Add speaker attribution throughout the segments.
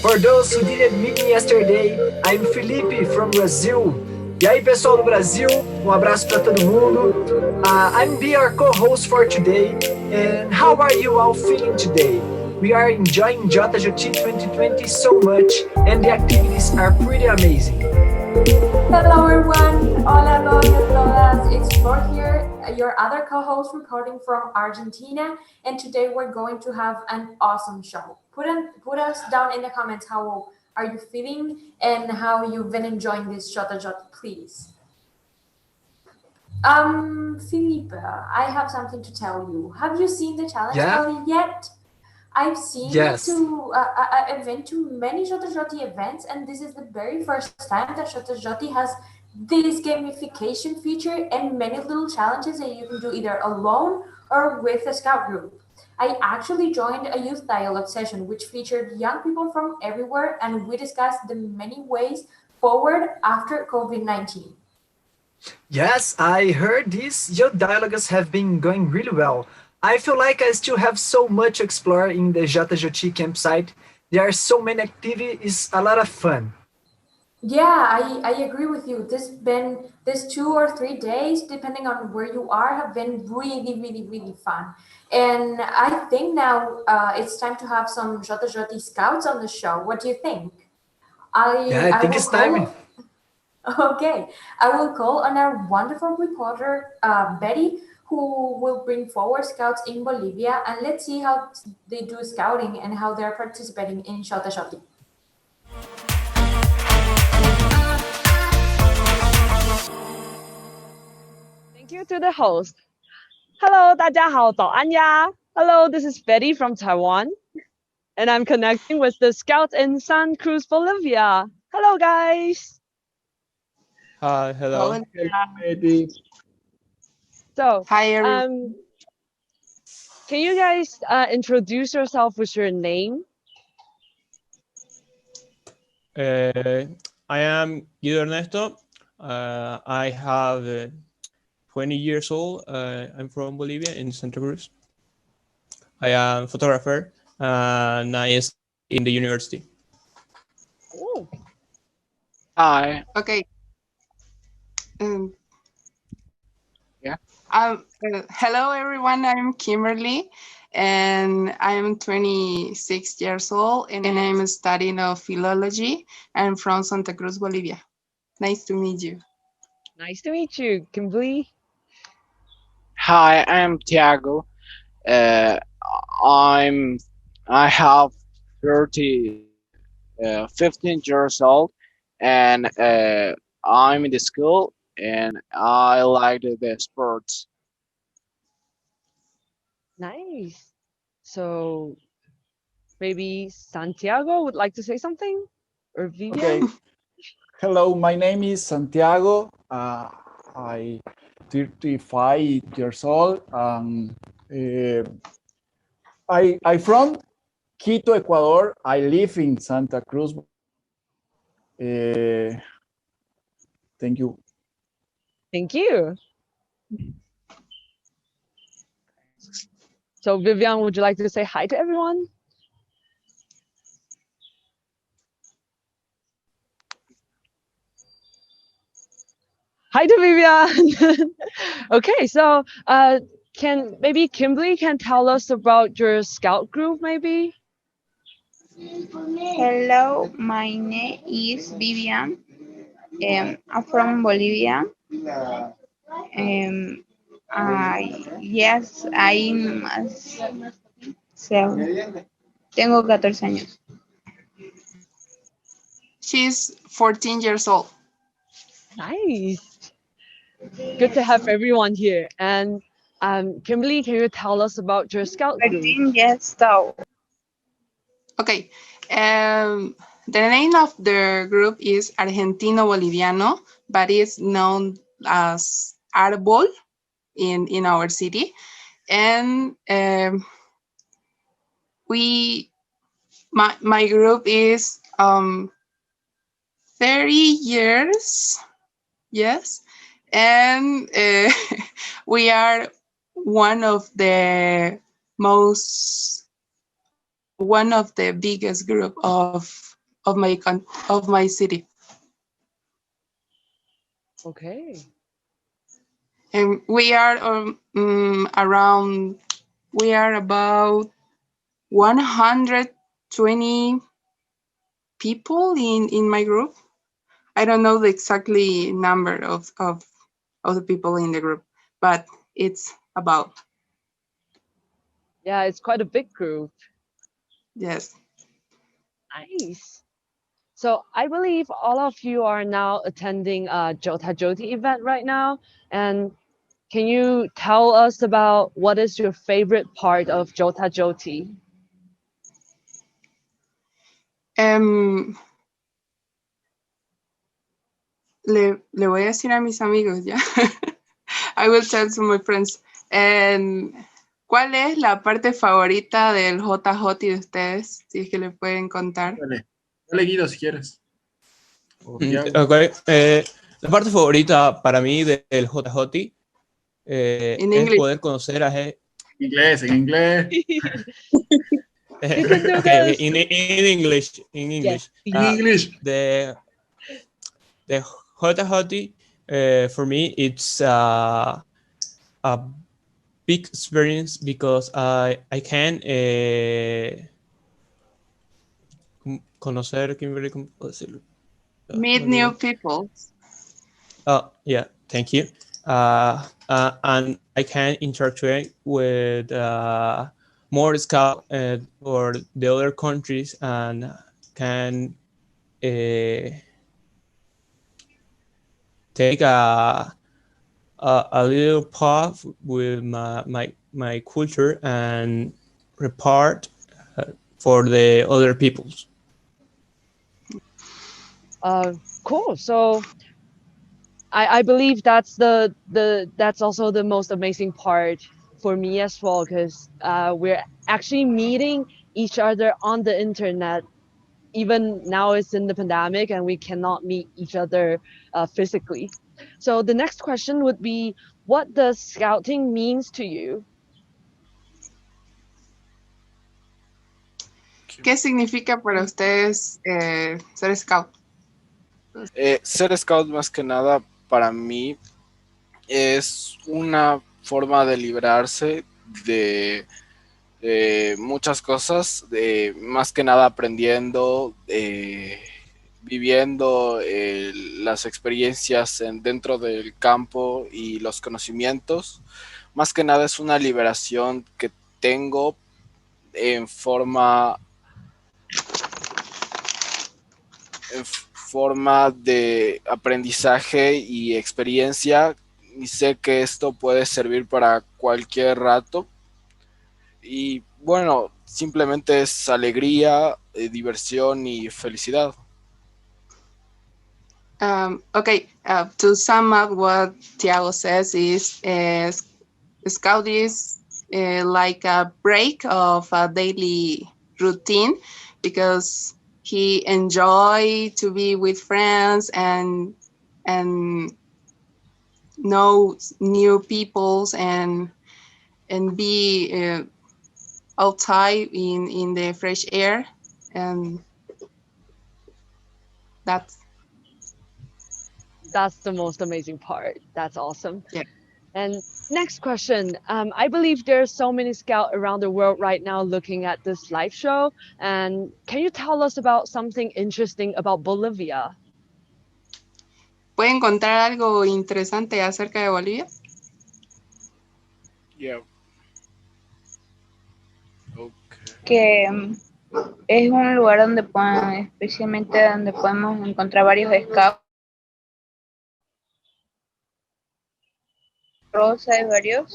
Speaker 1: For those who didn't meet me yesterday, I'm Felipe from Brazil. E aí, pessoal do Brasil, um abraço para todo mundo. I'm be your co-host for today. And how are you all feeling today? We are enjoying JOTA-JOTI 2020 so much, and the activities are pretty amazing.
Speaker 2: Hello everyone, hola a todos y a todas. It's Flor here, your other co-host reporting from Argentina, and today we're going to have an awesome show. Put us down in the comments how are you feeling and how you've been enjoying this JOTA-JOTI, please. Felipe, I have something to tell you. Have you seen the challenge
Speaker 1: Yeah?
Speaker 2: yet? I've seen
Speaker 1: Yes.
Speaker 2: I've been to many JOTA-JOTI events, and this is the very first time that JOTA-JOTI has this gamification feature and many little challenges that you can do either alone or with a scout group. I actually joined a youth dialogue session which featured young people from everywhere, and we discussed the many ways forward after COVID-19.
Speaker 1: Yes, I heard these. Your dialogues have been going really well. I feel like I still have so much to explore in the JOTA-JOTI campsite. There are so many activities, it's a lot of fun.
Speaker 2: Yeah, I agree with you. This 2 or 3 days, depending on where you are, have been really fun. And I think now it's time to have some JOTA-JOTI scouts on the show. What do you think?
Speaker 1: Yeah,
Speaker 2: I
Speaker 1: I
Speaker 2: I
Speaker 1: think
Speaker 2: will
Speaker 1: it's time.
Speaker 2: call. Okay, I will call on our wonderful reporter Betty, who will bring forward scouts in Bolivia, and let's see how they do scouting and how they're participating in JOTA-JOTI.
Speaker 3: Thank you to the host. Hello, 大家好，早安呀. Hello, this is Betty from Taiwan, and I'm connecting with the scouts in San Cruz, Bolivia. Hello, guys.
Speaker 4: Hi, hello.
Speaker 3: So,
Speaker 5: Hi, everyone.
Speaker 3: can you guys introduce yourself with your name?
Speaker 4: I am Guido Ernesto. I have 20 years old. I'm from Bolivia in Santa Cruz. I am a photographer and I study in the university.
Speaker 3: Oh.
Speaker 5: Hi. Okay. Hello, everyone. I'm Kimberly, and I'm 26 years old, and I'm studying philology. I'm from Santa Cruz, Bolivia. Nice to meet you.
Speaker 3: Nice to meet you, Kimberly.
Speaker 6: Hi, I'm Tiago. I have 15 years old, and I'm in the school, and I like the sports.
Speaker 3: Nice. So, maybe Santiago would like to say something? Or Vivian?
Speaker 7: Okay. Hello, my name is Santiago. I 35 years old. I from Quito, Ecuador. I live in Santa Cruz. Thank you.
Speaker 3: Thank you. So, Vivian, would you like to say hi to everyone? Hi to Vivian. Okay, so can maybe Kimberly can tell us about your scout group, maybe?
Speaker 8: Hello, my name is Vivian. I'm from Bolivia. Yes, tengo 14 años.
Speaker 5: She's 14 years old.
Speaker 3: Nice. Good to have everyone here. And Kimberly, can you tell us about your scout group?
Speaker 8: 13 years old.
Speaker 5: Okay. The name of the group is Argentino Boliviano, but it's known as Arbol in our city. And my group is 30 years, yes, and we are one of the biggest group of of my city.
Speaker 3: Okay.
Speaker 5: And we are about 120 people in my group. I don't know the exactly number of the people in the group, but it's about.
Speaker 3: Yeah, it's quite a big group.
Speaker 5: Yes.
Speaker 3: Nice. So I believe all of you are now attending a JOTA-JOTI event right now. And can you tell us about what is your favorite part of JOTA-JOTI?
Speaker 5: Le voy a decir a mis amigos, ¿ya? I will tell to my friends. ¿Cuál es la parte favorita del JOTI de ustedes? Si es que le pueden contar.
Speaker 7: Dale, Guido, si quieres.
Speaker 4: Ok. La parte favorita para mí del JOTI es
Speaker 5: English.
Speaker 4: poder conocer a gente.
Speaker 7: En inglés.
Speaker 3: You can do
Speaker 4: Okay,
Speaker 3: this.
Speaker 4: in English. In English.
Speaker 7: In English.
Speaker 4: The JOTI for me it's a big experience because I can conocer, ¿cómo puedo decirlo?
Speaker 5: Meet new people.
Speaker 4: Oh, yeah, thank you. And I can interact with more scouts or the other countries and can take a little part with my culture and repart for the other peoples.
Speaker 3: Cool. So I believe that's that's also the most amazing part for me as well, because we're actually meeting each other on the internet. Even now it's in the pandemic and we cannot meet each other physically. So the next question would be, what does scouting means to you?
Speaker 5: ¿Qué significa para ustedes ser scout?
Speaker 6: Ser scout más que nada para mí es una forma de librarse de muchas cosas, más que nada aprendiendo, viviendo las experiencias dentro del campo y los conocimientos. Más que nada es una liberación que tengo en forma de aprendizaje y experiencia, y sé que esto puede servir para cualquier rato. Y bueno, simplemente es alegría, diversión y felicidad.
Speaker 5: Okay, to sum up what Tiago says is scout is like a break of a daily routine, because he enjoy to be with friends and know new peoples and be outside in the fresh air, and that's
Speaker 3: the most amazing part. That's awesome.
Speaker 5: Yeah.
Speaker 3: And next question. I believe there's so many scouts around the world right now looking at this live show. And can you tell us about something interesting about Bolivia?
Speaker 5: ¿Pueden contar algo interesante acerca de Bolivia?
Speaker 6: Yeah. Okay.
Speaker 8: Que es un lugar donde especialmente donde podemos encontrar varios scouts. Rosa y varios.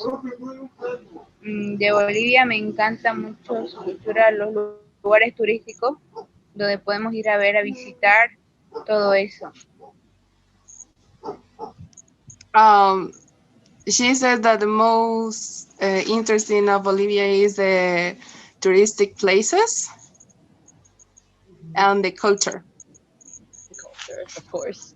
Speaker 8: De Bolivia me encanta mucho su cultura, los lugares turísticos donde podemos ir a ver, a visitar, todo eso.
Speaker 5: She said that the most interesting of Bolivia is the touristic places and the culture.
Speaker 3: The culture, of course.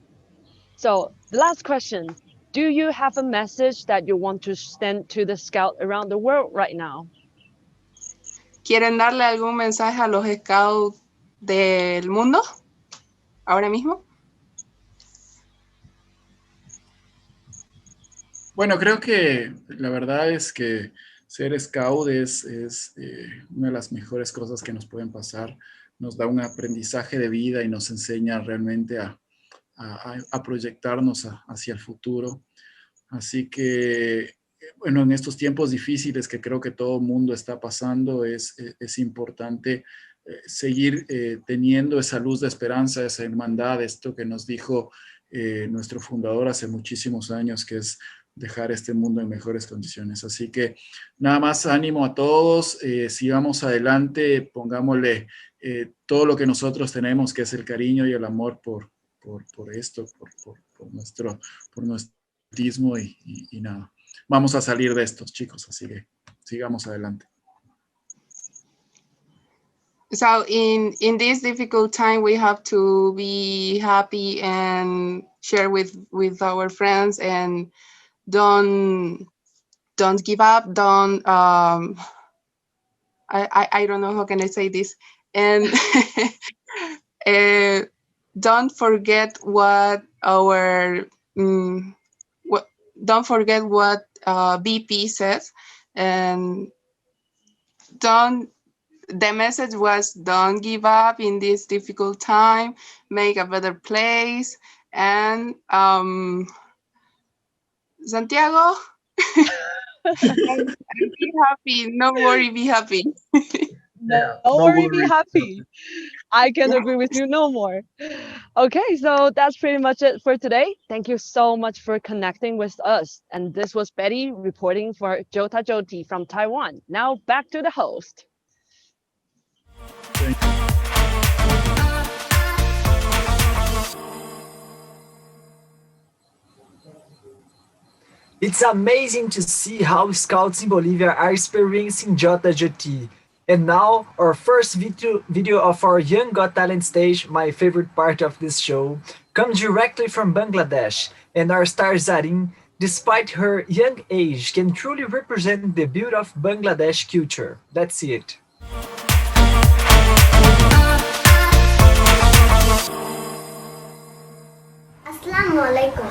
Speaker 3: So the last question. Do you have a message that you want to send to the scout around the world right now?
Speaker 5: ¿Quieren darle algún mensaje a los scouts del mundo? ahora mismo?
Speaker 7: Bueno, creo que la verdad es que ser scout es una de las mejores cosas que nos pueden pasar. Nos da un aprendizaje de vida y nos enseña realmente a proyectarnos hacia el futuro. Así que, bueno, en estos tiempos difíciles que creo que todo el mundo está pasando, es importante seguir teniendo esa luz de esperanza, esa hermandad, esto que nos dijo nuestro fundador hace muchísimos años, que es dejar este mundo en mejores condiciones. Así que nada más ánimo a todos, sigamos adelante, pongámosle todo lo que nosotros tenemos, que es el cariño y el amor por esto, por nuestro autismo y nada. Vamos a salir de estos, chicos, así que sigamos adelante.
Speaker 5: So in this difficult time, we have to be happy and share with our friends, and don't give up. Don't I don't know how can I say this, and don't forget what our don't forget what BP says, and the message was don't give up in this difficult time, make a better place, and Santiago, be happy, no worry, be happy.
Speaker 3: No worry, be happy. I can agree with you no more. Okay, so that's pretty much it for today. Thank you so much for connecting with us. And this was Betty reporting for JOTA-JOTI from Taiwan. Now back to the host.
Speaker 1: It's amazing to see how scouts in Bolivia are experiencing JOTA-JOTI. And now, our first video of our Young Got Talent stage, my favorite part of this show, comes directly from Bangladesh, and our star Zarin, despite her young age, can truly represent the beauty of Bangladesh culture. Let's see it.
Speaker 9: আসসালামুয়ালাইকুম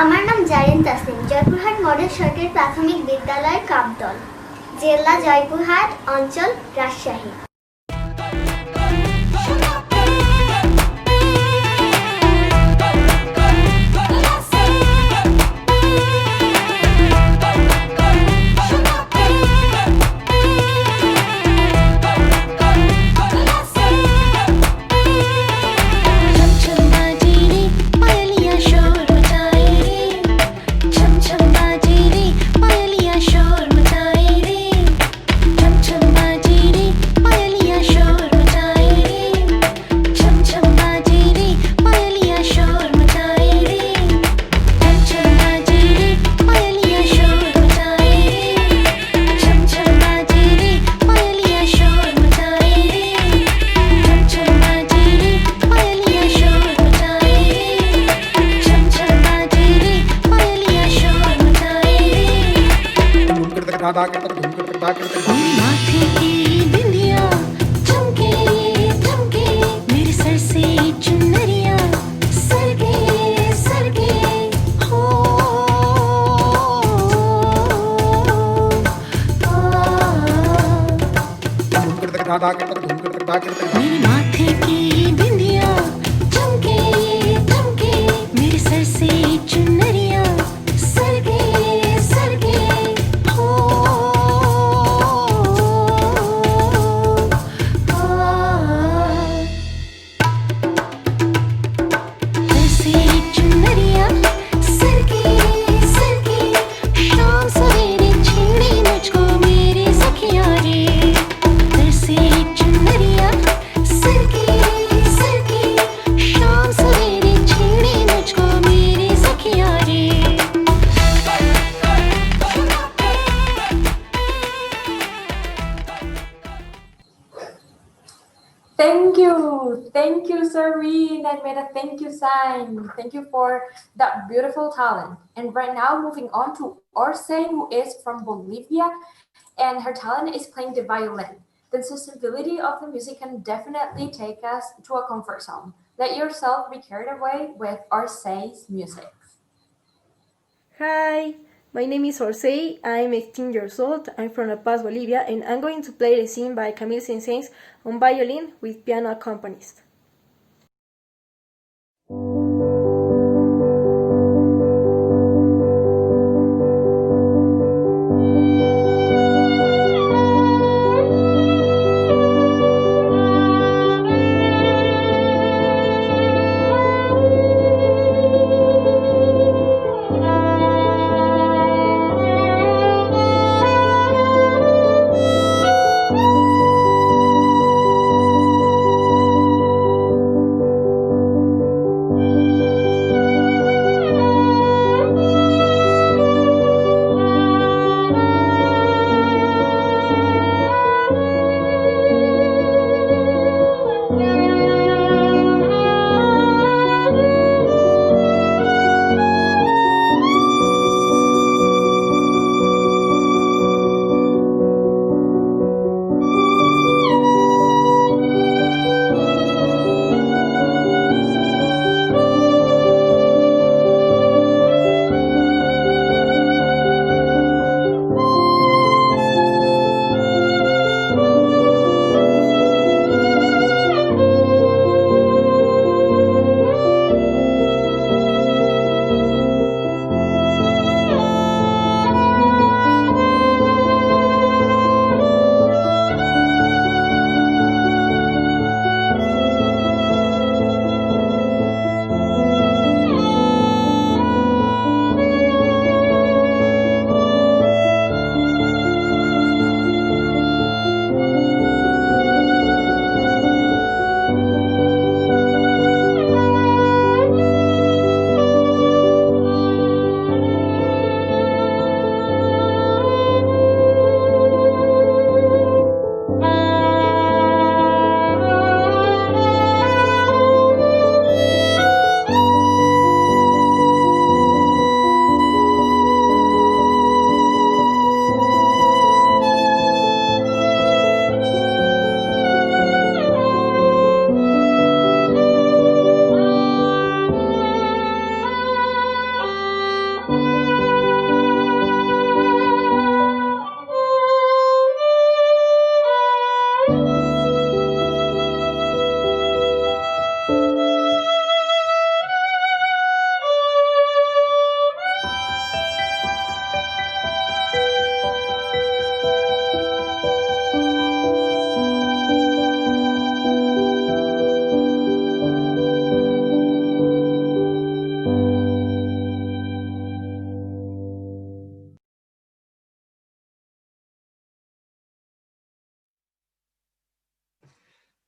Speaker 9: আমার নাম Zarin Tasnim Joypurhat model সরকারি প্রাথমিক বিদ্যালয় কাপদল জেলা জয়পুরহাট অঞ্চল রাজশাহী
Speaker 10: मेरे माथे की बिंदिया चमके चमके मेरे सर से चुनरिया सरगे सरगे हो सर से चुनरिया सरगे सरगे शाम सवेरे छेड़े मुझको मेरे सखिया रे सर से चुनरिया सरगे सरगे शाम सवेरे छेड़े मुझको मेरे सखिया रे
Speaker 2: Thank you, Serene. I made a thank you sign. Thank you for that beautiful talent. And right now, moving on to Orse, who is from Bolivia, and her talent is playing the violin. the sensibility of the music can definitely take us to a comfort zone. Let yourself be carried away with Orsay's music.
Speaker 11: Hi, my name is Orsay. I'm 18 years old. I'm from La Paz, Bolivia, and I'm going to play the scene by Camille Saint-Saëns on violin with piano accompanist.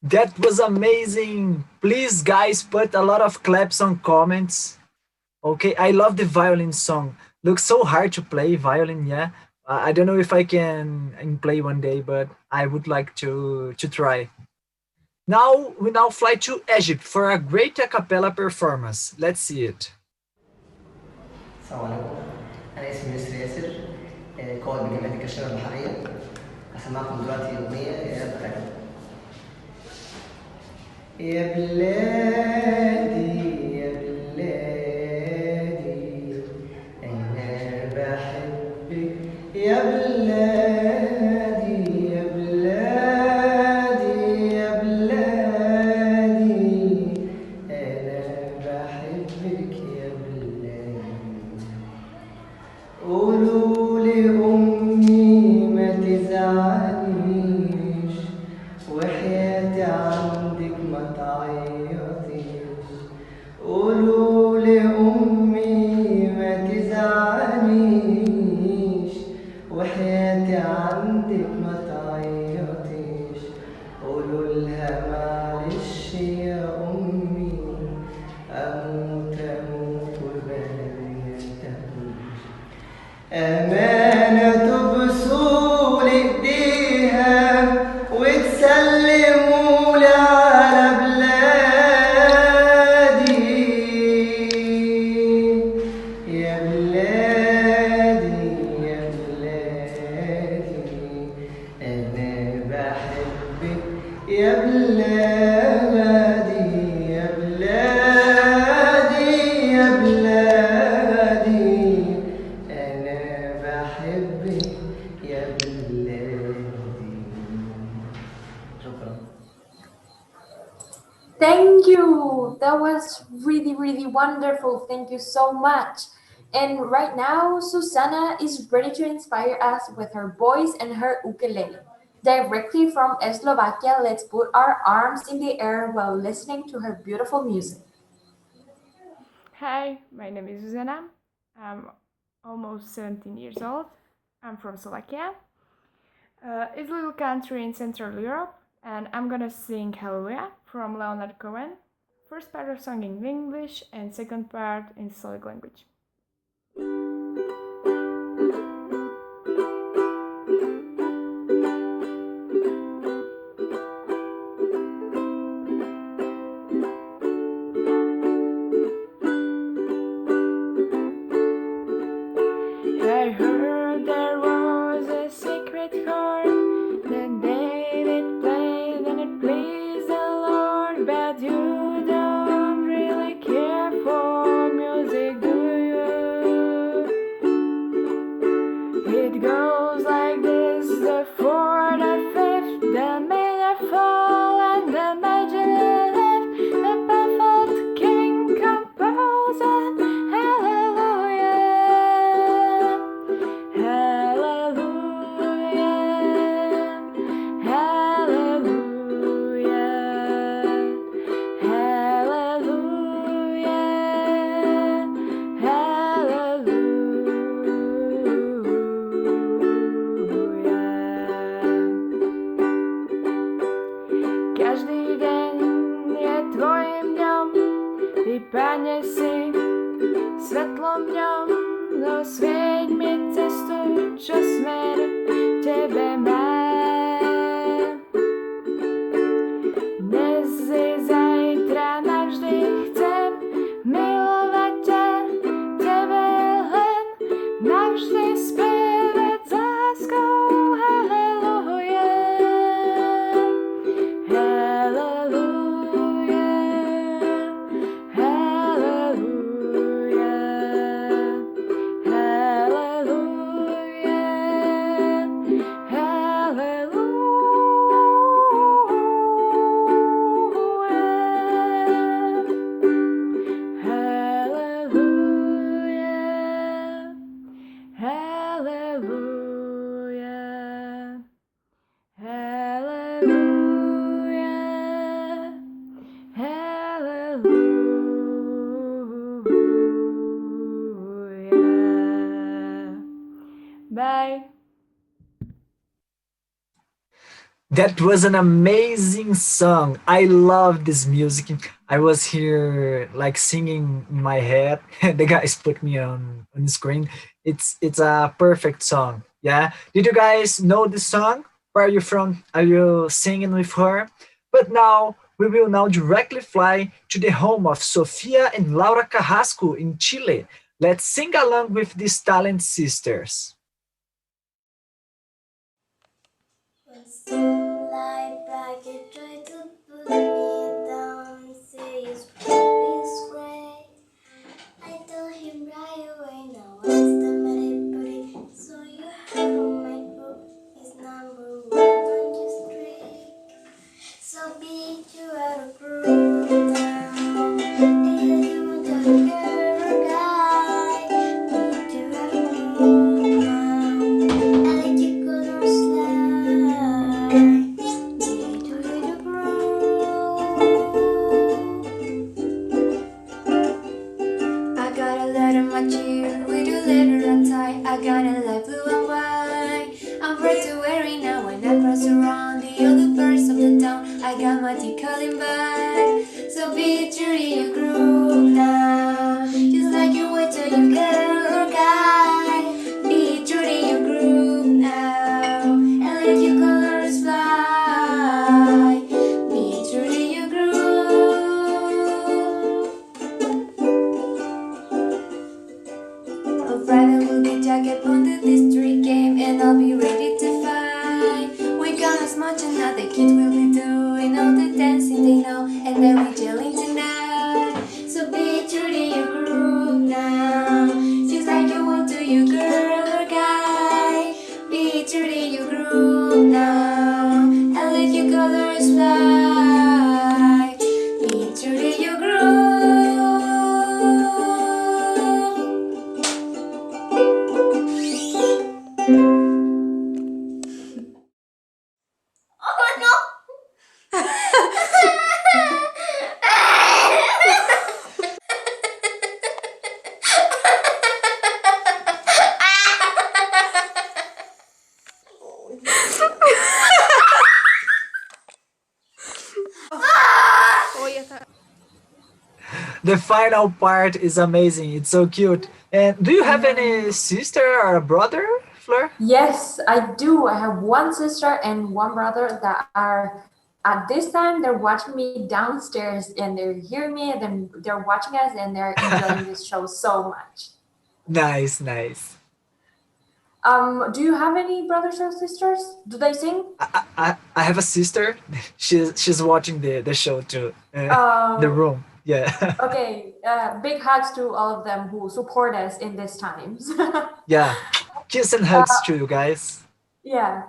Speaker 1: That was amazing. Please, guys, put a lot of claps on comments. Okay, I love the violin song. Looks so hard to play violin, yeah. I don't know if I can play one day, but I would like to try. Now we now fly to Egypt for a great a cappella performance. Let's see it.
Speaker 12: السلام عليكم. أنا اسمي ياسر ياسر، قائد بجامعة الكشافة البحرية. هسمعكم دلوقتي أغنية يا بلادي. يا بلادي يا بلادي أنا بحبك يا بلادي يا بلادي يا بلادي أنا بحبك يا بلادي. قولوا لأمي ما تزعليش وحياتي عندك ما تعيطيش. قولوا لأمي ما تزعليش وحياتي عندك ما تعيطيش. قولوا لها معلش يا أمي أموت أموت وبلدي متهوش. أمانة تبصوا لإيديها وتسلموا لي على بلادي يا بلادي يا بلادي أنا بحبك
Speaker 2: that was really, really wonderful. Thank you so much. And right now, Susanna is ready to inspire us with her voice and her ukulele. Directly from Slovakia, let's put our arms in the air while listening to her beautiful music.
Speaker 13: Hi, my name is Zuzana. I'm almost 17 years old. I'm from Slovakia. It's a little country in Central Europe, and I'm gonna sing Hallelujah from Leonard Cohen. First part of song in English and second part in Slavic language. I heard there was a secret chord that David played and it pleased the Lord, but you don't really care for music, do you? It goes like this: the fourth, the fifth, the minor fall, and the major lift. The baffled king composes Hallelujah, Hallelujah, Hallelujah, Hallelujah, Hallelujah. Každý deň je tvojim dňom, vypadne si svetlom dňom, dosvieť mi cestu, čo smer tebe má. Dnes i zajtra navždy chcem milovať ťa, tebe len navždy spievať s láskou. Hallelujah, Hallelujah, Hallelujah, Hallelujah, Hallelujah, Hallelujah, Hallelujah. Bye.
Speaker 1: That was an amazing song. I love this music. I was here like singing in my head. The guys put me on the screen. It's a perfect song. Yeah. Did you guys know this song? Where are you from? Are you singing with her? But now we will now directly fly to the home of Sofia and Laura Carrasco in Chile. Let's sing along with these talent sisters.
Speaker 9: When sunlight back it tried to put me down, say his hope is great. I told him right away, now what's the matter, buddy? So you heard of my book is number one on your street. So be you out of groove now. Did you want to girl or guy? Be you out of groove now. I let you go or slide. Be you out of groove. I got a letter in my chair with a letter untied. I got a light blue and white. I'm ready to wear it now when I cross around the other parts of the town. I got my tea calling back. So be true to your groove now. Just like you wait till you girl or guy. Be true to your groove now. And let your colors fly. Be true to your groove. On Friday we'll get jacket on the district game, and I'll be ready to fight. We got as much and now the kids will be doing all the dancing they know, and then we chilling tonight. So be true to your groove now. Just like you want to your girl or guy. Be true to your groove now. And let your colors fly. Be true to your groove.
Speaker 1: The final part is amazing. It's so cute. And do you have any sister or a brother, Fleur?
Speaker 2: Yes, I do. I have one sister and one brother that are at this time they're watching me downstairs and they're hearing me and then they're watching us and they're enjoying this show so much.
Speaker 1: Nice, nice.
Speaker 2: Do you have any brothers or sisters? Do they sing?
Speaker 1: I have a sister. She's watching the show too. The
Speaker 2: Um,
Speaker 1: room. Yeah.
Speaker 2: okay. Big hugs to all of them who support us in these times.
Speaker 1: Yeah. Kiss and hugs to you guys.
Speaker 2: Yeah.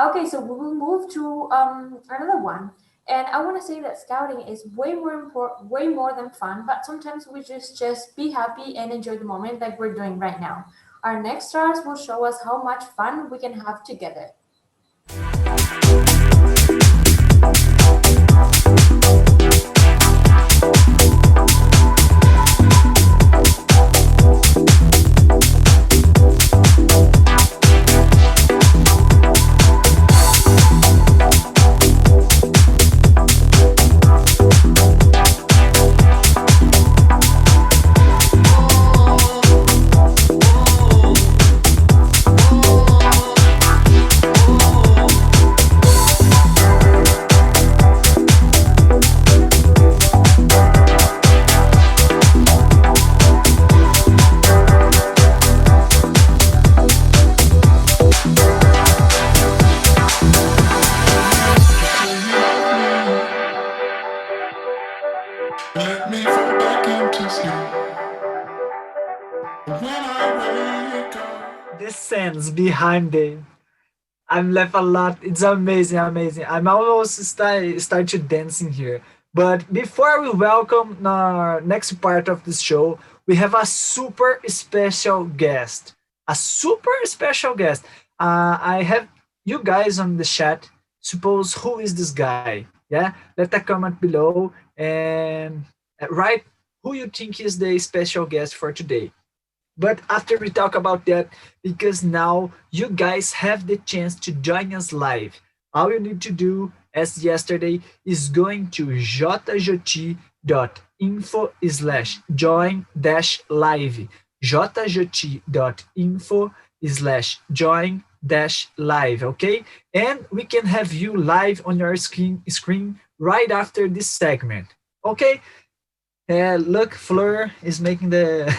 Speaker 2: Okay, so we will move to another one. And I want to say that scouting is way more than fun, but sometimes we just be happy and enjoy the moment like we're doing right now. Our next stars will show us how much fun we can have together.
Speaker 10: Let me fall back into sleep. When I wake up.
Speaker 1: The scenes behind I'm left a lot. It's amazing, amazing. I'm almost start to dancing here. But before we welcome our next part of the show, we have a super special guest. A super special guest. I have you guys on the chat. Suppose who is this guy? Yeah, let a comment below and write who you think is the special guest for today. But after we talk about that, because now you guys have the chance to join us live. All you need to do, as yesterday, is going to joti.info/join-live. joti.info/join-live, okay? And we can have you live on your screen right after this segment, okay? Look, Fleur is making the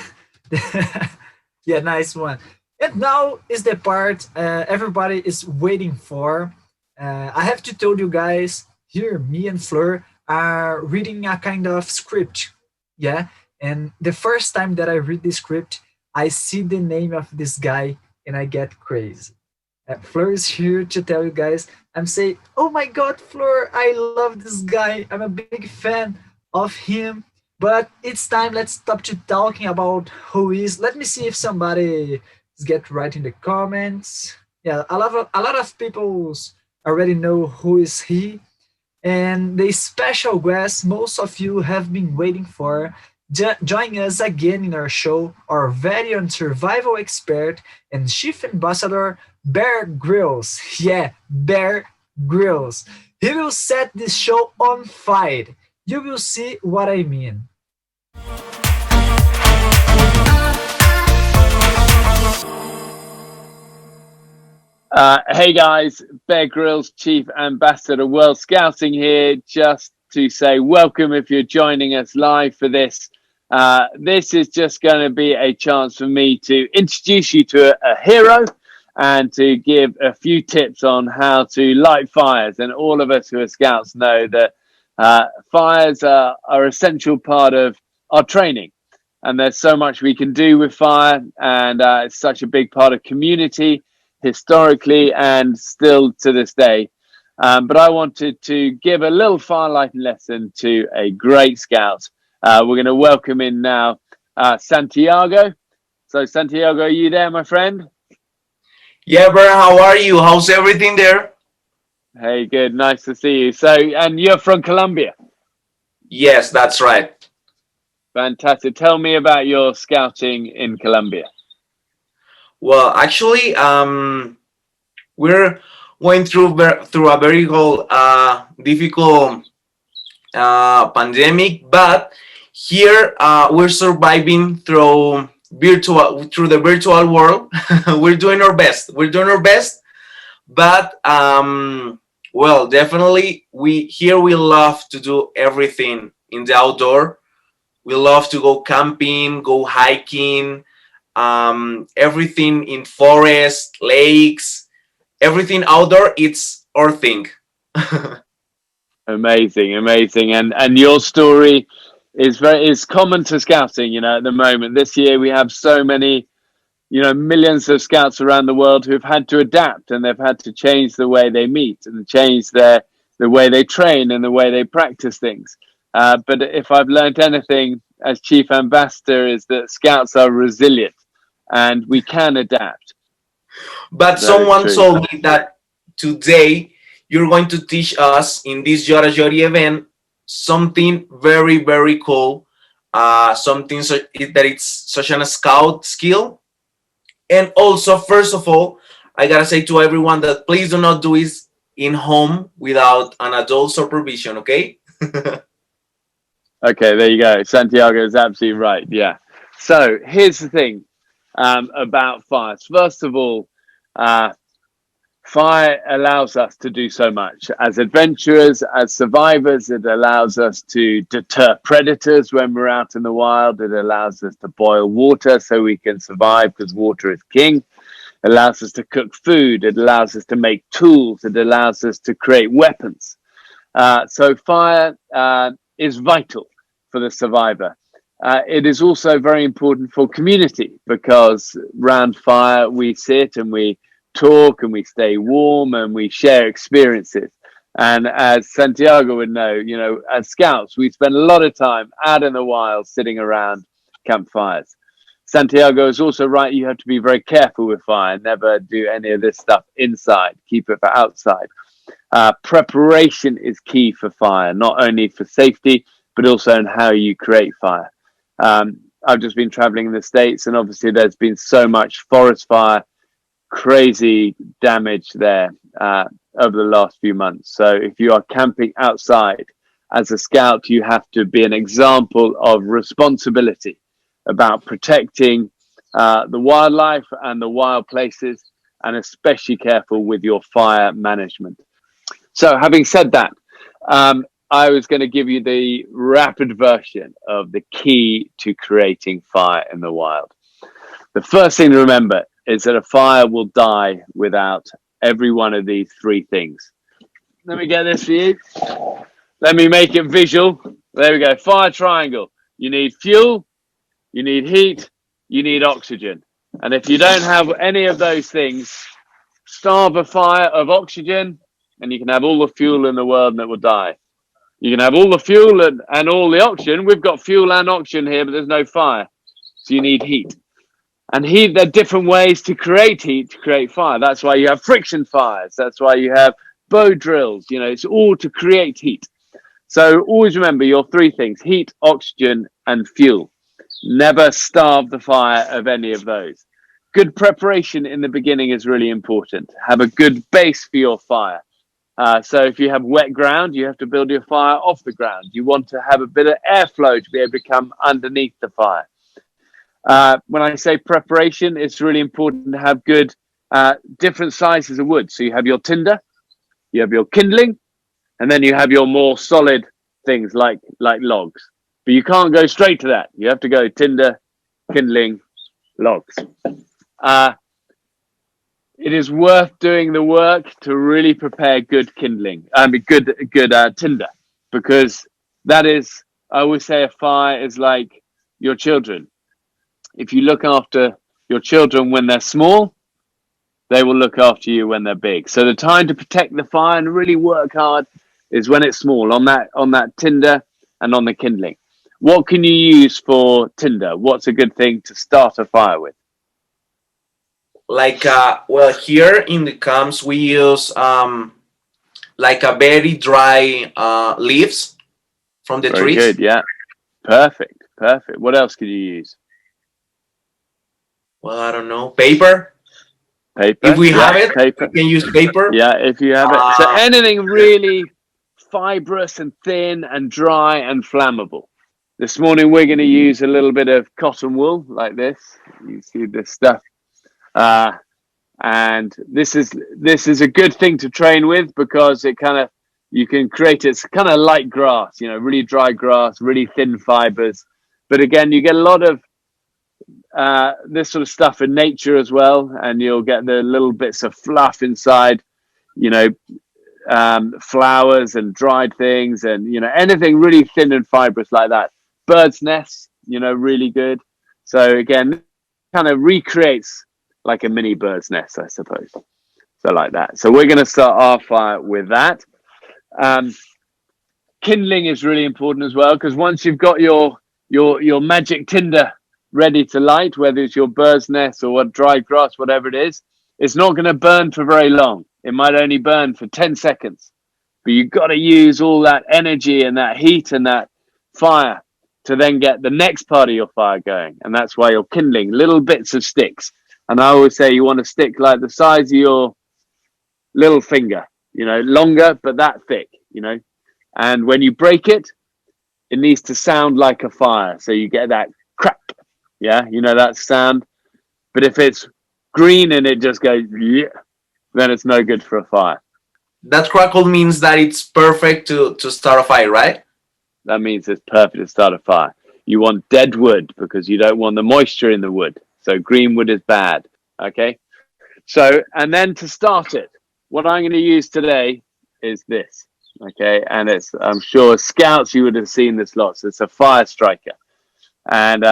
Speaker 1: yeah, nice one. And now is the part everybody is waiting for. I have to tell you guys here, me and Fleur are reading a kind of script. Yeah. And the first time that I read the script, I see the name of this guy and I get crazy. Fleur is here to tell you guys. I'm saying, oh my God, Fleur, I love this guy. I'm a big fan of him. But it's time. Let's stop to talking about who is. Let me see if somebody is get right in the comments. Yeah, a lot of people already know who is he. And the special guest most of you have been waiting for. Join us again in our show, our very own survival expert and chief ambassador, Bear Grylls. Yeah, Bear Grylls. He will set this show on fire. You will see what I mean.
Speaker 14: Hey guys, Bear Grylls, Chief Ambassador World Scouting here, just to say welcome if you're joining us live for this. This is just going to be a chance for me to introduce you to a hero and to give a few tips on how to light fires. And all of us who are scouts know that fires are an essential part of our training. And there's so much we can do with fire, and it's such a big part of community historically and still to this day. But I wanted to give a little fire lighting lesson to a great scout. We're going to welcome in now Santiago. So Santiago, are you there, my friend?
Speaker 15: Yeah, bro, how are you? How's everything there?
Speaker 14: Hey, good. Nice to see you. So, and you're from Colombia?
Speaker 15: Yes, that's right.
Speaker 14: Fantastic. Tell me about your scouting in Colombia.
Speaker 15: Well, actually, we're going through a very difficult pandemic, but Here, we're surviving through the virtual world. We're doing our best. We're doing our best, but well, definitely we love to do everything in the outdoor. We love to go camping, go hiking, everything in forest, lakes, everything outdoor. It's our thing.
Speaker 14: Amazing, amazing, and your story is common to scouting. At the moment, this year we have so many, millions of scouts around the world who've had to adapt, and they've had to change the way they meet and change the way they train and the way they practice things. But if I've learned anything as chief ambassador, is that scouts are resilient and we can adapt.
Speaker 15: But someone told me that today you're going to teach us in this JOTA-JOTI event something very, very cool. Something that it's such a scout skill. And also, first of all, I gotta say to everyone that please do not do it in home without an adult supervision, okay?
Speaker 14: Okay, there you go. Santiago is absolutely right. Yeah. So here's the thing about fires. First of all, fire allows us to do so much. As adventurers, as survivors, it allows us to deter predators when we're out in the wild. It allows us to boil water so we can survive because water is king. It allows us to cook food. It allows us to make tools. It allows us to create weapons. So fire is vital for the survivor. It is also very important for community because around fire we sit and we talk and we stay warm and we share experiences. And as Santiago would know, as scouts, we spend a lot of time out in the wild sitting around campfires. Santiago is also right. You have to be very careful with fire. Never do any of this stuff inside. Keep it for outside. Preparation is key for fire, not only for safety, but also in how you create fire. I've just been traveling in the States, and obviously there's been so much forest fire, crazy damage there over the last few months. So if you are camping outside as a scout, you have to be an example of responsibility about protecting the wildlife and the wild places, and especially careful with your fire management. So having said that, I was going to give you the rapid version of the key to creating fire in the wild. The first thing to remember is that a fire will die without every one of these three things. Let me get this for you. Let me make it visual. There we go. Fire triangle. You need fuel, you need heat, you need oxygen. And if you don't have any of those things, starve a fire of oxygen and you can have all the fuel in the world and it will die. You can have all the fuel and all the oxygen. We've got fuel and oxygen here, but there's no fire. So you need heat. And heat, there are different ways to create heat, to create fire. That's why you have friction fires. That's why you have bow drills. It's all to create heat. So always remember your three things: heat, oxygen, and fuel. Never starve the fire of any of those. Good preparation in the beginning is really important. Have a good base for your fire. So if you have wet ground, you have to build your fire off the ground. You want to have a bit of airflow to be able to come underneath the fire. When I say preparation, it's really important to have good different sizes of wood. So you have your tinder, you have your kindling, and then you have your more solid things like logs. But you can't go straight to that. You have to go tinder, kindling, logs. It is worth doing the work to really prepare good kindling. Good tinder, because that is, I always say, a fire is like your children. If you look after your children when they're small, they will look after you when they're big. So the time to protect the fire and really work hard is when it's small, on that tinder and on the kindling. What can you use for tinder? What's a good thing to start a fire with?
Speaker 15: Like, well, here in the camps, we use like a very dry leaves from the
Speaker 14: Very
Speaker 15: trees.
Speaker 14: good, yeah. Perfect. What else could you use?
Speaker 15: Well, I don't know. Paper.
Speaker 14: Paper.
Speaker 15: If we have it,
Speaker 14: paper.
Speaker 15: we can use paper.
Speaker 14: Yeah, if you have it. So anything really fibrous and thin and dry and flammable. This morning we're going to use a little bit of cotton wool like this. You see this stuff. And this is a good thing to train with because it kind of, you can create, it's kind of light grass, you know, really dry grass, really thin fibers. But again, you get a lot of this sort of stuff in nature as well, and you'll get the little bits of fluff inside, you know, flowers and dried things, and you know, anything really thin and fibrous like that. Bird's nests, you know, really good. So again, kind of recreates like a mini bird's nest, I suppose. So like that. So we're going to start our fire with that. Kindling is really important as well, because once you've got your magic tinder ready to light, whether it's your bird's nest or what dried grass, whatever it is, it's not going to burn for very long. It might only burn for 10 seconds, but you've got to use all that energy and that heat and that fire to then get the next part of your fire going. And that's why you're kindling little bits of sticks. And I always say you want a stick like the size of your little finger, you know, longer, but that thick, you know. And when you break it, it needs to sound like a fire. So you get that crack, yeah, you know, that sound. But if it's green and it just goes, yeah, then it's no good for a fire.
Speaker 15: That crackle means that it's perfect to start a fire, right?
Speaker 14: That means it's perfect to start a fire. You want dead wood because you don't want the moisture in the wood. So green wood is bad, okay? So, and then to start it, what I'm going to use today is this, okay? And it's, I'm sure scouts, you would have seen this lots. It's a fire striker. And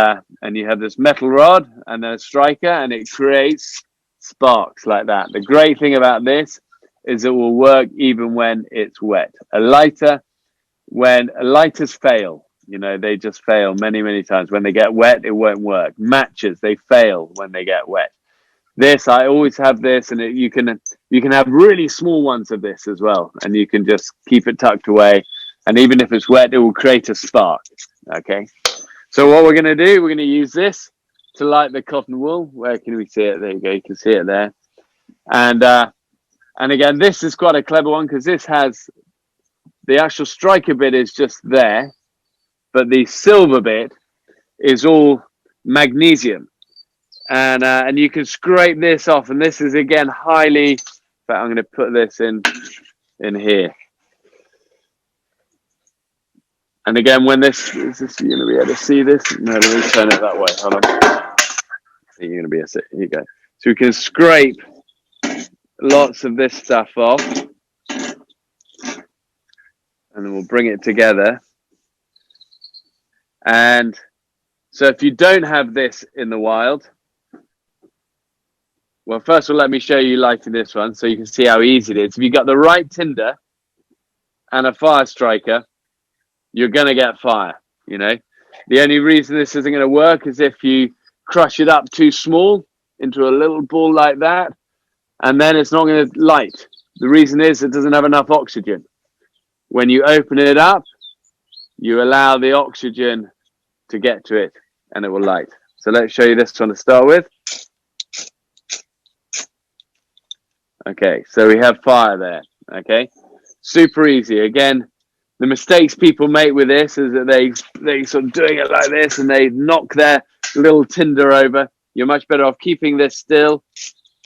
Speaker 14: you have this metal rod and then a striker, and it creates sparks like that. The great thing about this is it will work even when it's wet. When lighters fail, you know, they just fail many, many times. When they get wet, it won't work. Matches, they fail when they get wet. This, I always have this, and you can have really small ones of this as well, and you can just keep it tucked away. And even if it's wet, it will create a spark, okay? So what we're going to do, we're going to use this to light the cotton wool. Where can we see it? There you go. You can see it there. And again, this is quite a clever one because this has the actual striker bit is just there, but the silver bit is all magnesium. And you can scrape this off. And this is, again, highly, in fact, I'm going to put this in here. And again, when this, is this, you're going to be able to see this? No, let me turn it that way. Hold on. I think you're going to be able to see. Here you go. So we can scrape lots of this stuff off. And then we'll bring it together. And so if you don't have this in the wild, well, first of all, let me show you lighting this one so you can see how easy it is. If you've got the right tinder and a fire striker, you're going to get fire, you know. The only reason this isn't going to work is if you crush it up too small into a little ball like that, and then it's not going to light. The reason is it doesn't have enough oxygen. When you open it up, you allow the oxygen to get to it, and it will light. So let's show you this one to start with. Okay, so we have fire there, okay? Super easy. Again, the mistakes people make with this is that they sort of doing it like this and they knock their little tinder over. You're much better off keeping this still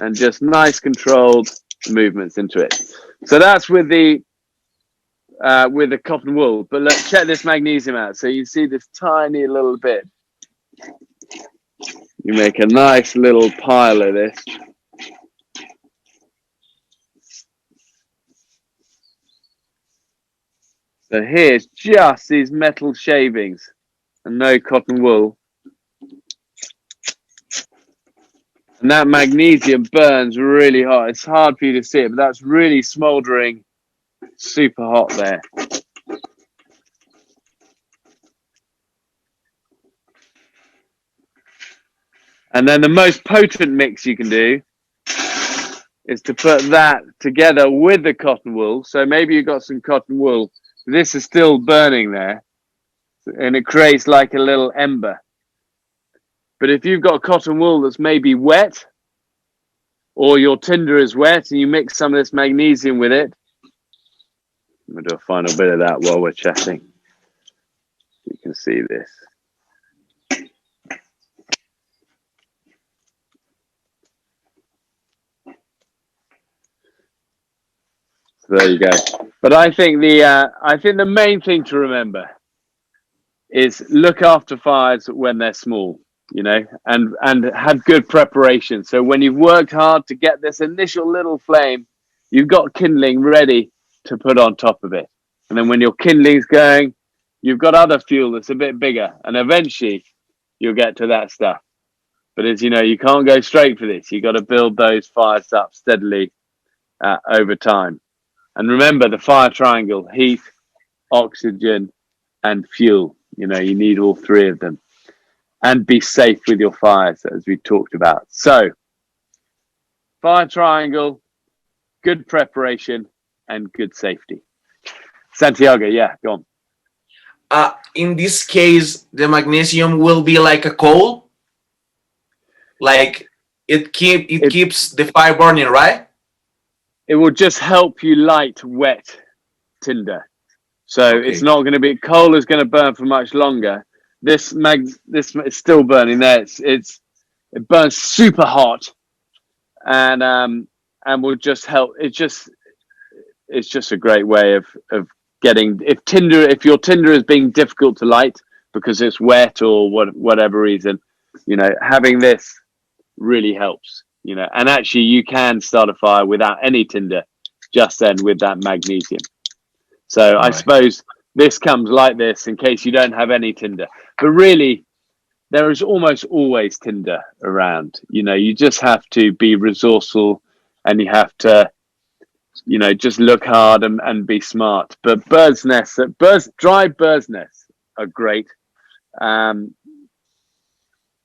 Speaker 14: and just nice controlled movements into it. So that's with the cotton wool. But let's check this magnesium out. So you see this tiny little bit. You make a nice little pile of this. So here's just these metal shavings and no cotton wool. And that magnesium burns really hot. It's hard for you to see it, but that's really smoldering, super hot there. And then the most potent mix you can do is to put that together with the cotton wool. So maybe you've got some cotton wool. This is still burning there, and it creates like a little ember. But if you've got cotton wool that's maybe wet, or your tinder is wet, and you mix some of this magnesium with it, I'm going to do a final bit of that while we're chatting. You can see this. So there you go. But I think the main thing to remember is look after fires when they're small, and have good preparation. So when you've worked hard to get this initial little flame, you've got kindling ready to put on top of it. And then when your kindling's going, you've got other fuel that's a bit bigger, and eventually you'll get to that stuff. But as you know, you can't go straight for this. You've got to build those fires up steadily over time. And remember the fire triangle: heat, oxygen, and fuel. You need all three of them. And be safe with your fires, as we talked about. So, fire triangle, good preparation, and good safety. Santiago, yeah, go on.
Speaker 15: In this case, the magnesium will be like a coal. Like it keeps the fire burning, right?
Speaker 14: It will just help you light wet tinder. So It's not going to be, coal is going to burn for much longer. This is still burning there. It burns super hot, and will just help. It's just a great way of getting, if your tinder is being difficult to light because it's wet or whatever reason, having this really helps. And actually you can start a fire without any tinder, just then with that magnesium. So I suppose this comes like this in case you don't have any tinder. But really, there is almost always tinder around. You just have to be resourceful, and you have to, just look hard and be smart. But dry bird's nests are great.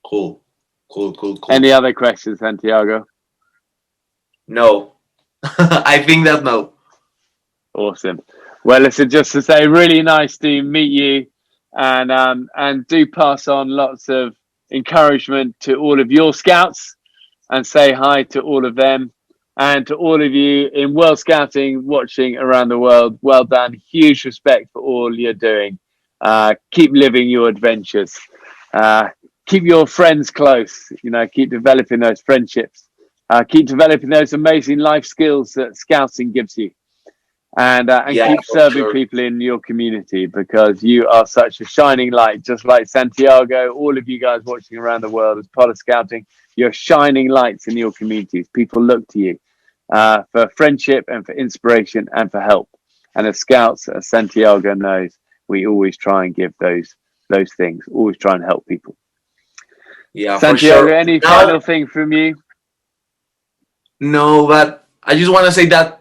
Speaker 15: Cool.
Speaker 14: Any other questions, Santiago?
Speaker 15: No. I think that no.
Speaker 14: Awesome. Well, listen, just to say, really nice to meet you, and do pass on lots of encouragement to all of your scouts, and say hi to all of them, and to all of you in World Scouting watching around the world. Well done. Huge respect for all you're doing. Keep living your adventures. Keep your friends close. Keep developing those friendships. Keep developing those amazing life skills that Scouting gives you. And keep serving people in your community, because you are such a shining light, just like Santiago. All of you guys watching around the world as part of Scouting, you're shining lights in your communities. People look to you for friendship and for inspiration and for help. And as Scouts, as Santiago knows, we always try and give those things. Always try and help people.
Speaker 15: Yeah,
Speaker 14: Santiago,
Speaker 15: for sure.
Speaker 14: any final thing from you?
Speaker 15: No, but I just want to say that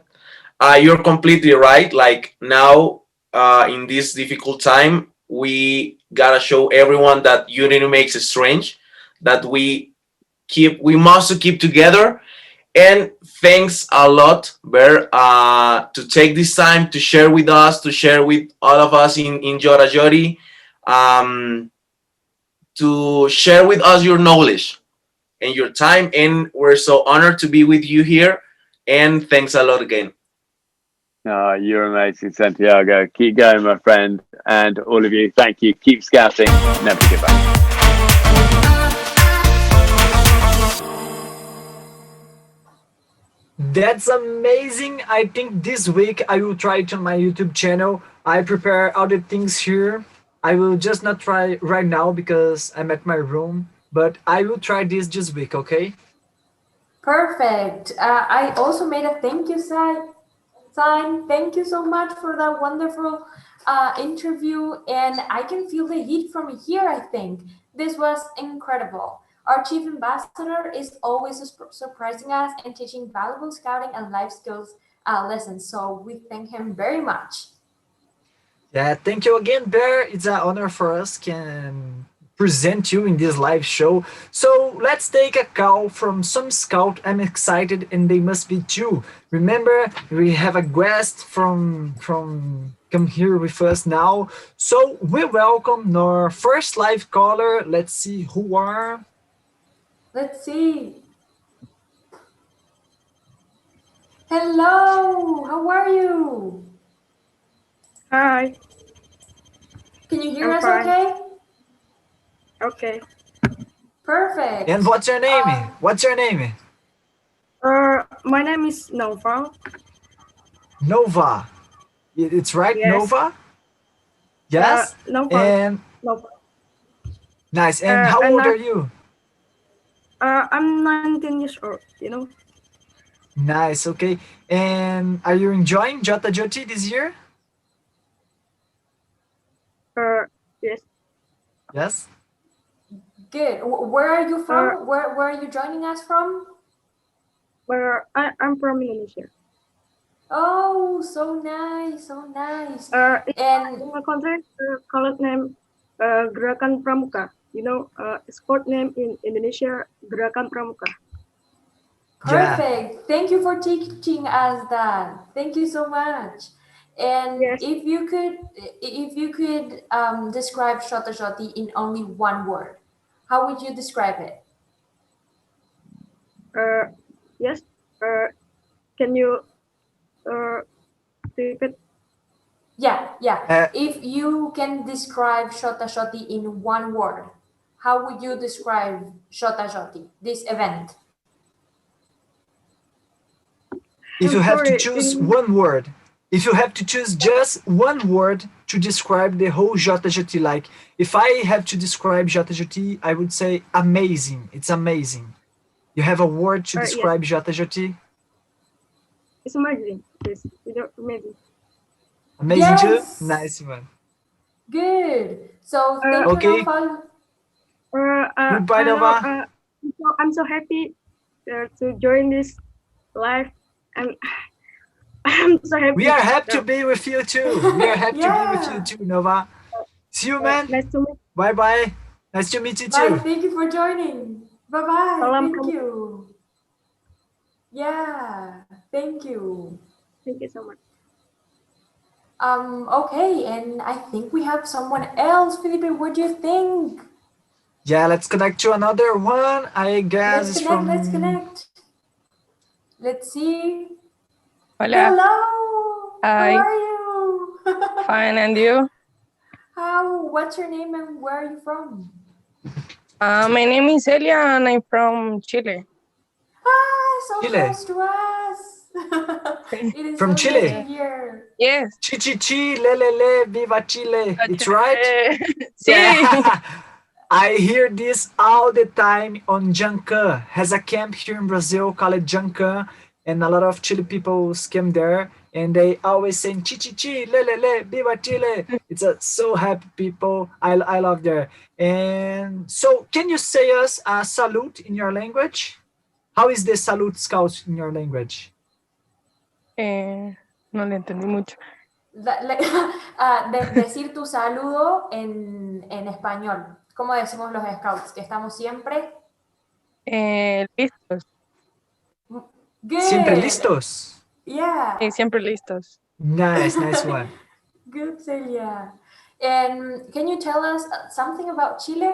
Speaker 15: you're completely right. Like now, in this difficult time, we gotta show everyone that unity makes it strange. That we must keep together. And thanks a lot, Bear, to take this time to share with us, to share with all of us in JOTA-JOTI, to share with us your knowledge and your time. And we're so honored to be with you here. And thanks a lot again.
Speaker 14: Oh, you're amazing, Santiago. Keep going, my friend. And all of you, thank you. Keep scouting. Never give up.
Speaker 1: That's amazing. I think this week I will try it on my YouTube channel. I prepare all the things here. I will just not try right now because I'm at my room, but I will try this week, okay?
Speaker 2: Perfect. I also made a thank you sign. Thank you so much for that wonderful interview. And I can feel the heat from here, I think. This was incredible. Our chief ambassador is always surprising us and teaching valuable scouting and life skills lessons. So we thank him very much.
Speaker 1: Yeah, thank you again, Bear. It's an honor for us can present you in this live show. So let's take a call from some scout. I'm excited, and they must be too. Remember, we have a guest from come here with us now. So we welcome our first live caller. Let's see who are.
Speaker 2: Let's see. Hello, how are you?
Speaker 13: Hi.
Speaker 2: Can you hear
Speaker 16: I'm
Speaker 2: us
Speaker 16: fine.
Speaker 2: okay?
Speaker 16: Okay.
Speaker 2: Perfect.
Speaker 1: And what's your name? What's your name?
Speaker 16: My name is Nova.
Speaker 1: Nova. It's right,
Speaker 16: Yes.
Speaker 1: Nova? Yes?
Speaker 16: Nova.
Speaker 1: And
Speaker 16: Nova.
Speaker 1: nice. And how old are you?
Speaker 16: I'm 19 years old, you know.
Speaker 1: Nice, okay. And are you enjoying JOTA-JOTI this year?
Speaker 16: Yes.
Speaker 1: Yes?
Speaker 2: Good. Where are you from? Where are you joining us from?
Speaker 16: I'm from Indonesia.
Speaker 2: Oh, so nice, so nice.
Speaker 16: And in my country, called name Gerakan Pramuka. You know, sport name in Indonesia, Gerakan Pramuka.
Speaker 2: Perfect. Yeah. Thank you for teaching us that. Thank you so much. And yes. if you could describe JOTA-JOTI in only one word, how would you describe it?
Speaker 16: Yes. Can you repeat?
Speaker 2: Yeah. If you can describe JOTA-JOTI in one word, how would you describe JOTA-JOTI, this event?
Speaker 1: If you have to choose one word, if you have to choose just one word to describe the whole JOTA-JOTI, like if I have to describe JOTA-JOTI, I would say amazing. It's amazing. You have a word to describe JOTA-JOTI?
Speaker 16: It's amazing. Yes, it's amazing.
Speaker 1: Amazing too? Nice one.
Speaker 2: Good. So thank you, Nova.
Speaker 1: Goodbye, Nova.
Speaker 16: I'm so happy to join this live. I'm so happy.
Speaker 1: We are happy to be with you too. We are happy to be with you too, Nova. See you, man.
Speaker 16: Nice to meet you.
Speaker 1: Bye-bye. Nice to meet you
Speaker 2: Bye.
Speaker 1: too.
Speaker 2: Thank you for joining. Bye-bye. Thank you. Yeah. Thank you.
Speaker 16: Thank you so much.
Speaker 2: Okay, and I think we have someone else. Felipe, what do you think?
Speaker 1: Yeah, let's connect to another one. I guess
Speaker 2: let's
Speaker 1: it's
Speaker 2: connect, Let's connect. Let's see.
Speaker 17: Hola.
Speaker 2: Hello.
Speaker 17: Hi.
Speaker 2: How are you?
Speaker 17: Fine, and you?
Speaker 2: What's your name and where are you from?
Speaker 17: My name is Elia and I'm from Chile.
Speaker 2: So
Speaker 1: Chile.
Speaker 2: close to us. It is
Speaker 1: From
Speaker 2: so
Speaker 1: Chile.
Speaker 2: nice to hear.
Speaker 17: Yes.
Speaker 1: Chi chi chi, le le le, viva Chile. It's right?
Speaker 17: Sí.
Speaker 1: Yeah. I hear this all the time on Jancan. Has a camp here in Brazil called Jancan, and a lot of Chile people came there, and they always saying chi chi chi, le le le, viva Chile. It's so happy people. I love there. And so, can you say us a salute in your language? How is the salute scout in your language?
Speaker 17: No le entendí mucho.
Speaker 2: Decir tu saludo en español. ¿Cómo decimos los scouts? Que estamos siempre
Speaker 17: Listos.
Speaker 2: Good.
Speaker 1: Siempre listos.
Speaker 2: Yeah.
Speaker 17: Siempre listos.
Speaker 1: Nice one.
Speaker 2: Good, Celia. And can you tell us something about Chile?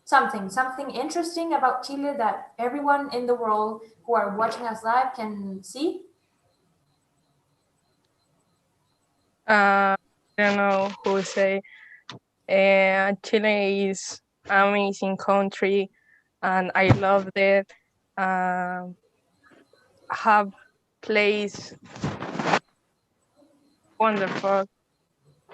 Speaker 2: Something interesting about Chile that everyone in the world who are watching us live can see?
Speaker 17: I don't know who to say. Chile is an amazing country and I love it. Have place wonderful.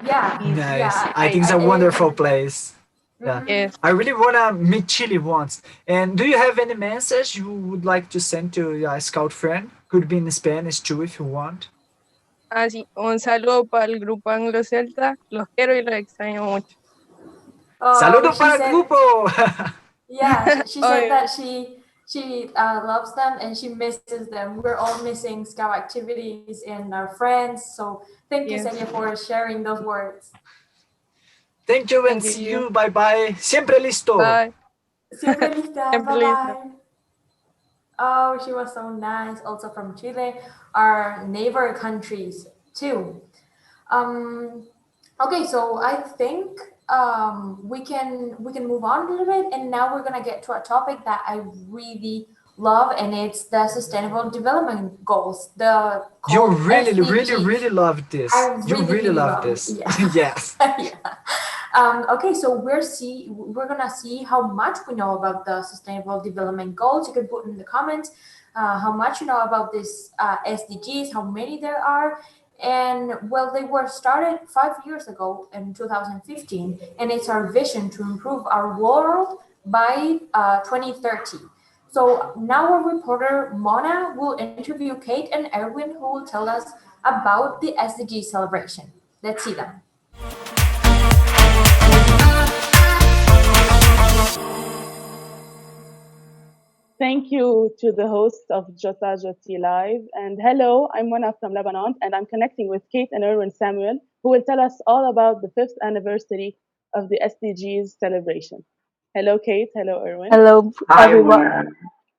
Speaker 2: Yeah.
Speaker 1: Nice.
Speaker 2: Yeah,
Speaker 1: I think it's a wonderful place. Yeah.
Speaker 17: Yes.
Speaker 1: I really want to meet Chile once. And do you have any message you would like to send to your scout friend? Could be in Spanish too if you want.
Speaker 17: Así, un saludo para el grupo Anglo Celta. Los quiero y los extraño mucho.
Speaker 1: Saludo para el grupo.
Speaker 2: Yeah, she said that she loves them and she misses them. We're all missing scout activities and our friends. So thank you, Celia, for sharing those words.
Speaker 1: Thank you and see you. Bye bye. Siempre listo.
Speaker 17: Bye.
Speaker 2: Siempre lista.
Speaker 17: Siempre
Speaker 2: Bye
Speaker 17: listo.
Speaker 2: bye. Oh, she was so nice. Also from Chile, our neighbor countries too. Okay, so I think we can move on a little bit, and now we're gonna get to a topic that I really love, and it's the Sustainable Development Goals, the
Speaker 1: You
Speaker 2: called
Speaker 1: really, really,
Speaker 2: SDGs.
Speaker 1: really love this.
Speaker 2: I
Speaker 1: You
Speaker 2: really,
Speaker 1: really
Speaker 2: really
Speaker 1: love
Speaker 2: love it.
Speaker 1: this.
Speaker 2: Yeah.
Speaker 1: Yes.
Speaker 2: Yeah. Okay, so we're gonna see how much we know about the Sustainable Development Goals. You can put in the comments how much you know about this SDGs, how many there are, and well, they were started 5 years ago in 2015, and it's our vision to improve our world by 2030. So now our reporter Mona will interview Kate and Erwin, who will tell us about the SDG celebration. Let's see them.
Speaker 3: Thank you to the host of JOTA-JOTI Live. And hello, I'm Mona from Lebanon, and I'm connecting with Kate and Erwin Samuel, who will tell us all about the fifth anniversary of the SDGs celebration. Hello, Kate. Hello, Erwin.
Speaker 18: Hello, everyone.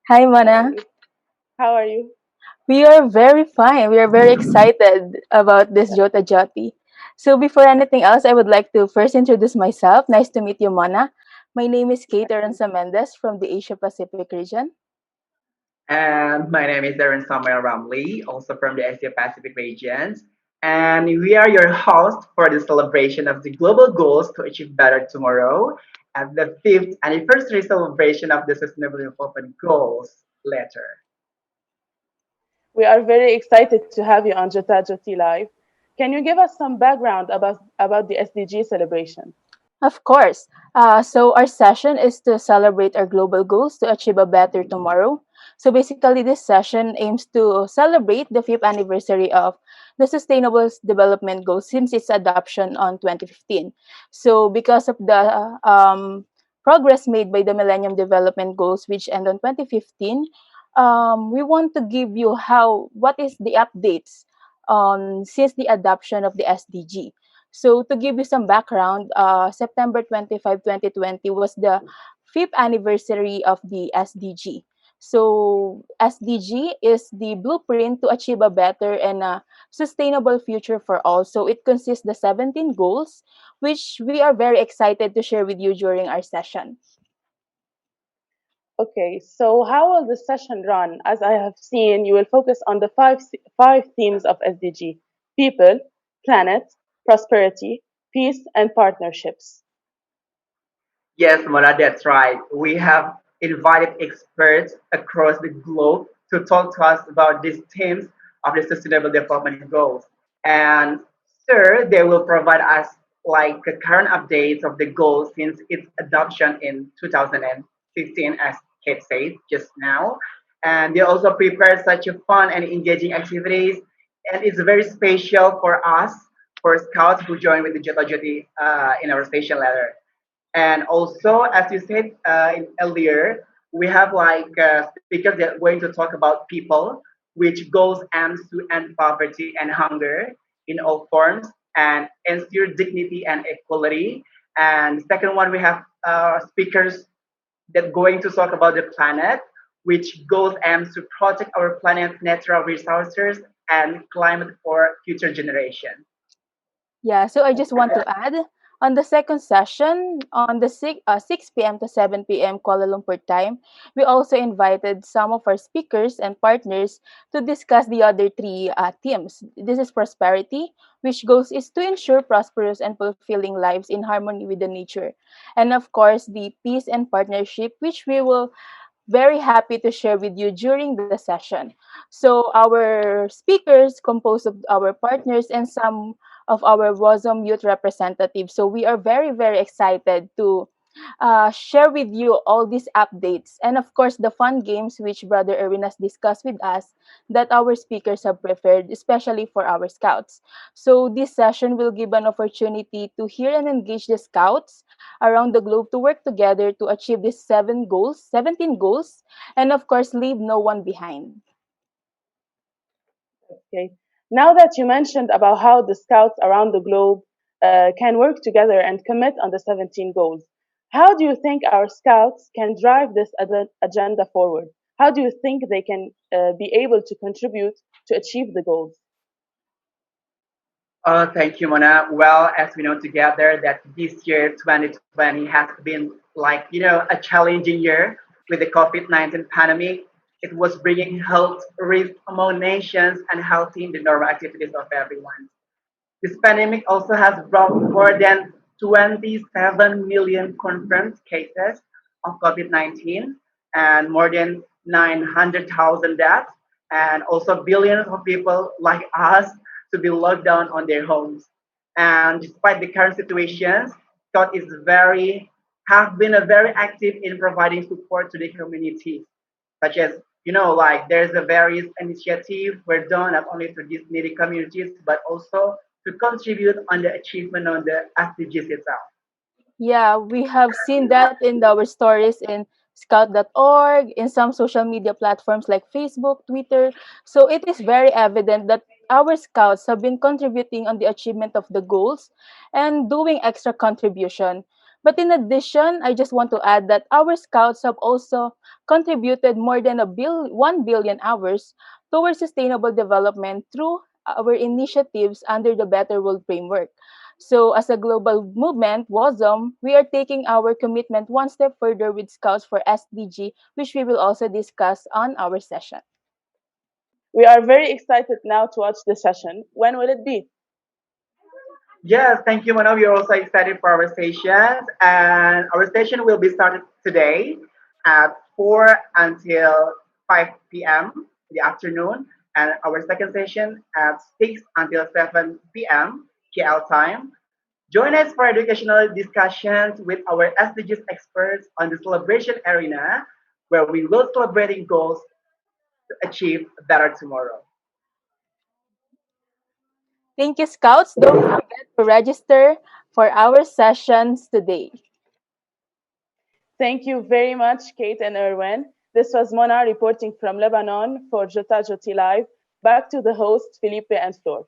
Speaker 18: Hi, Mana.
Speaker 3: How are you?
Speaker 18: We are very fine. We are very excited about this JOTA-JOTI. So before anything else, I would like to first introduce myself. Nice to meet you, Mana. My name is Kate Aranza Mendez from the Asia Pacific region.
Speaker 19: And my name is Darren Samuel Ramley, also from the Asia Pacific regions. And we are your host for the celebration of the global goals to achieve better tomorrow at the fifth anniversary celebration of the Sustainable Development Goals later.
Speaker 3: We are very excited to have you on JOTA-JOTI Live. Can you give us some background about the SDG celebration?
Speaker 18: Of course. So our session is to celebrate our global goals to achieve a better tomorrow. So basically, this session aims to celebrate the fifth anniversary of the Sustainable Development Goals since its adoption on 2015. So because of the progress made by the Millennium Development Goals, which end on 2015, we want to give you what is the updates since the adoption of the SDG. So to give you some background, September 25, 2020 was the fifth anniversary of the SDG. So SDG is the blueprint to achieve a better and sustainable future for all. So it consists the 17 goals, which we are very excited to share with you during our session.
Speaker 3: Okay, so how will the session run? As I have seen, you will focus on the five themes of SDG: people, planet, prosperity, peace, and partnerships.
Speaker 19: Yes, Mona, that's right. We have invited experts across the globe to talk to us about these themes of the Sustainable Development Goals. And sir, they will provide us like the current updates of the goals since its adoption in 2015, as Kate said just now. And they also prepare such a fun and engaging activities. And it's very special for us, for scouts who join with the Jota Joti in our station letter. And also, as you said earlier, we have like speakers that are going to talk about people, which goals aims to end poverty and hunger in all forms and ensure dignity and equality. And second one, we have speakers that going to talk about the planet, which goals aims to protect our planet's natural resources and climate for future generations.
Speaker 18: Yeah, so I just want to add on the second session on the 6 p.m. to 7 p.m. Kuala Lumpur time, we also invited some of our speakers and partners to discuss the other three themes. This is prosperity, which goes is to ensure prosperous and fulfilling lives in harmony with the nature. And of course, the peace and partnership, which we will very happy to share with you during the session. So our speakers composed of our partners and some of our WASM youth representatives. So we are very, very excited to share with you all these updates. And of course, the fun games which Brother Erwin has discussed with us that our speakers have prepared, especially for our scouts. So this session will give an opportunity to hear and engage the scouts around the globe to work together to achieve these 17 goals, and of course, leave no one behind.
Speaker 3: Okay. Now that you mentioned about how the scouts around the globe can work together and commit on the 17 goals, how do you think our scouts can drive this agenda forward? How do you think they can be able to contribute to achieve the goals?
Speaker 19: Thank you, Mona. Well, as we know together that this year, 2020, has been like, a challenging year with the COVID-19 pandemic. It was bringing health risk among nations and halting the normal activities of everyone. This pandemic also has brought more than 27 million confirmed cases of COVID-19 and more than 900,000 deaths, and also billions of people like us to be locked down on their homes. And despite the current situations, Scott is very have been a very active in providing support to the community, such as like there's a various initiative were done not only to these needy communities but also to contribute on the achievement on the SDGs itself.
Speaker 18: Yeah, we have seen that in our stories in scout.org, in some social media platforms like Facebook, Twitter. So it is very evident that our scouts have been contributing on the achievement of the goals and doing extra contribution. But in addition, I just want to add that our scouts have also contributed more than 1 billion hours towards sustainable development through our initiatives under the Better World Framework. So, as a global movement, WASM, we are taking our commitment one step further with Scouts for SDG, which we will also discuss on our session.
Speaker 3: We are very excited now to watch the session. When will it be?
Speaker 19: Yes, thank you, Mano. We are also excited for our stations, and our station will be started today at 4 until 5 p.m. in the afternoon, and our second session at 6 until 7 p.m. KL time. Join us for educational discussions with our SDGs experts on the celebration arena, where we will celebrating goals to achieve a better tomorrow.
Speaker 18: Thank you, Scouts. Don't forget to register for our sessions today.
Speaker 3: Thank you very much, Kate and Erwin. This was Mona reporting from Lebanon for JOTA-JOTI Live. Back to the hosts, Felipe and Flor.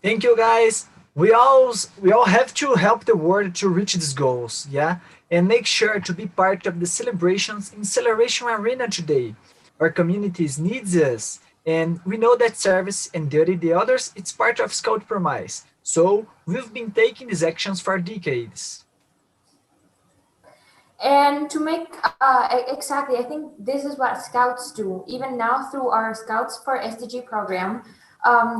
Speaker 1: Thank you, guys. We all have to help the world to reach these goals, yeah, and make sure to be part of the celebrations in Celebration Arena today. Our communities needs us, and we know that service and duty the others. It's part of Scout Promise. So we've been taking these actions for decades.
Speaker 2: And to make exactly, I think this is what Scouts do. Even now, through our Scouts for SDG program,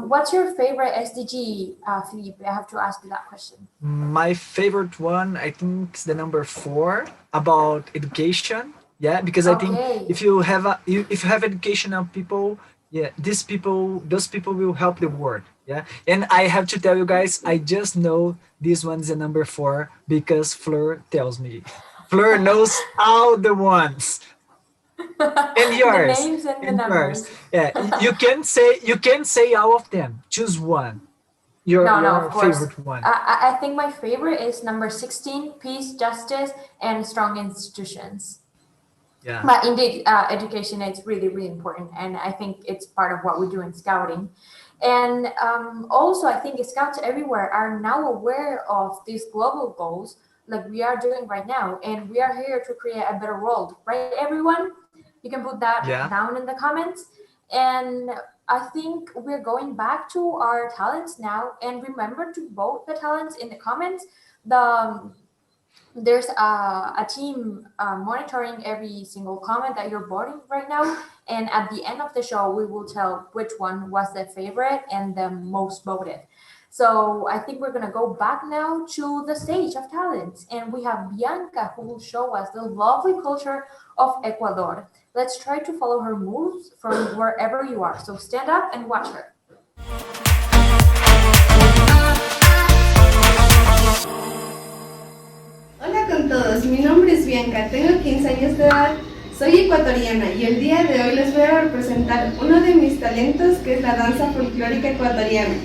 Speaker 2: what's your favorite SDG, Philippe? I have to ask you that question.
Speaker 1: My favorite one, I think, is the number 4 about education. Yeah, because I think
Speaker 2: Okay.
Speaker 1: if you have educational people, yeah, those people will help the world. Yeah, and I have to tell you guys, I just know this one's the number 4 because Fleur tells me. Fleur knows all the ones. And
Speaker 2: The
Speaker 1: yours.
Speaker 2: names and the
Speaker 1: And yours.
Speaker 2: numbers.
Speaker 1: Yeah, you can say all of them. Choose one. Your
Speaker 2: No,
Speaker 1: your
Speaker 2: of course.
Speaker 1: favorite one.
Speaker 2: I think my favorite is number 16, peace, justice, and strong institutions.
Speaker 1: Yeah.
Speaker 2: But indeed, education is really, really important. And I think it's part of what we do in scouting. And also, I think scouts everywhere are now aware of these global goals like we are doing right now. And we are here to create a better world, right, everyone? You can put that
Speaker 1: Yeah.
Speaker 2: down in the comments. And I think we're going back to our talents now. And remember to vote the talents in the comments. There's a team monitoring every single comment that you're voting right now. And at the end of the show, we will tell which one was the favorite and the most voted. So I think we're going to go back now to the stage of talents. And we have Bianca who will show us the lovely culture of Ecuador. Let's try to follow her moves from wherever you are. So stand up and watch her.
Speaker 20: Hola con todos, mi nombre es Bianca, tengo 15 años de edad, soy ecuatoriana y el día de hoy les voy a representar uno de mis talentos que es la danza folclórica ecuatoriana.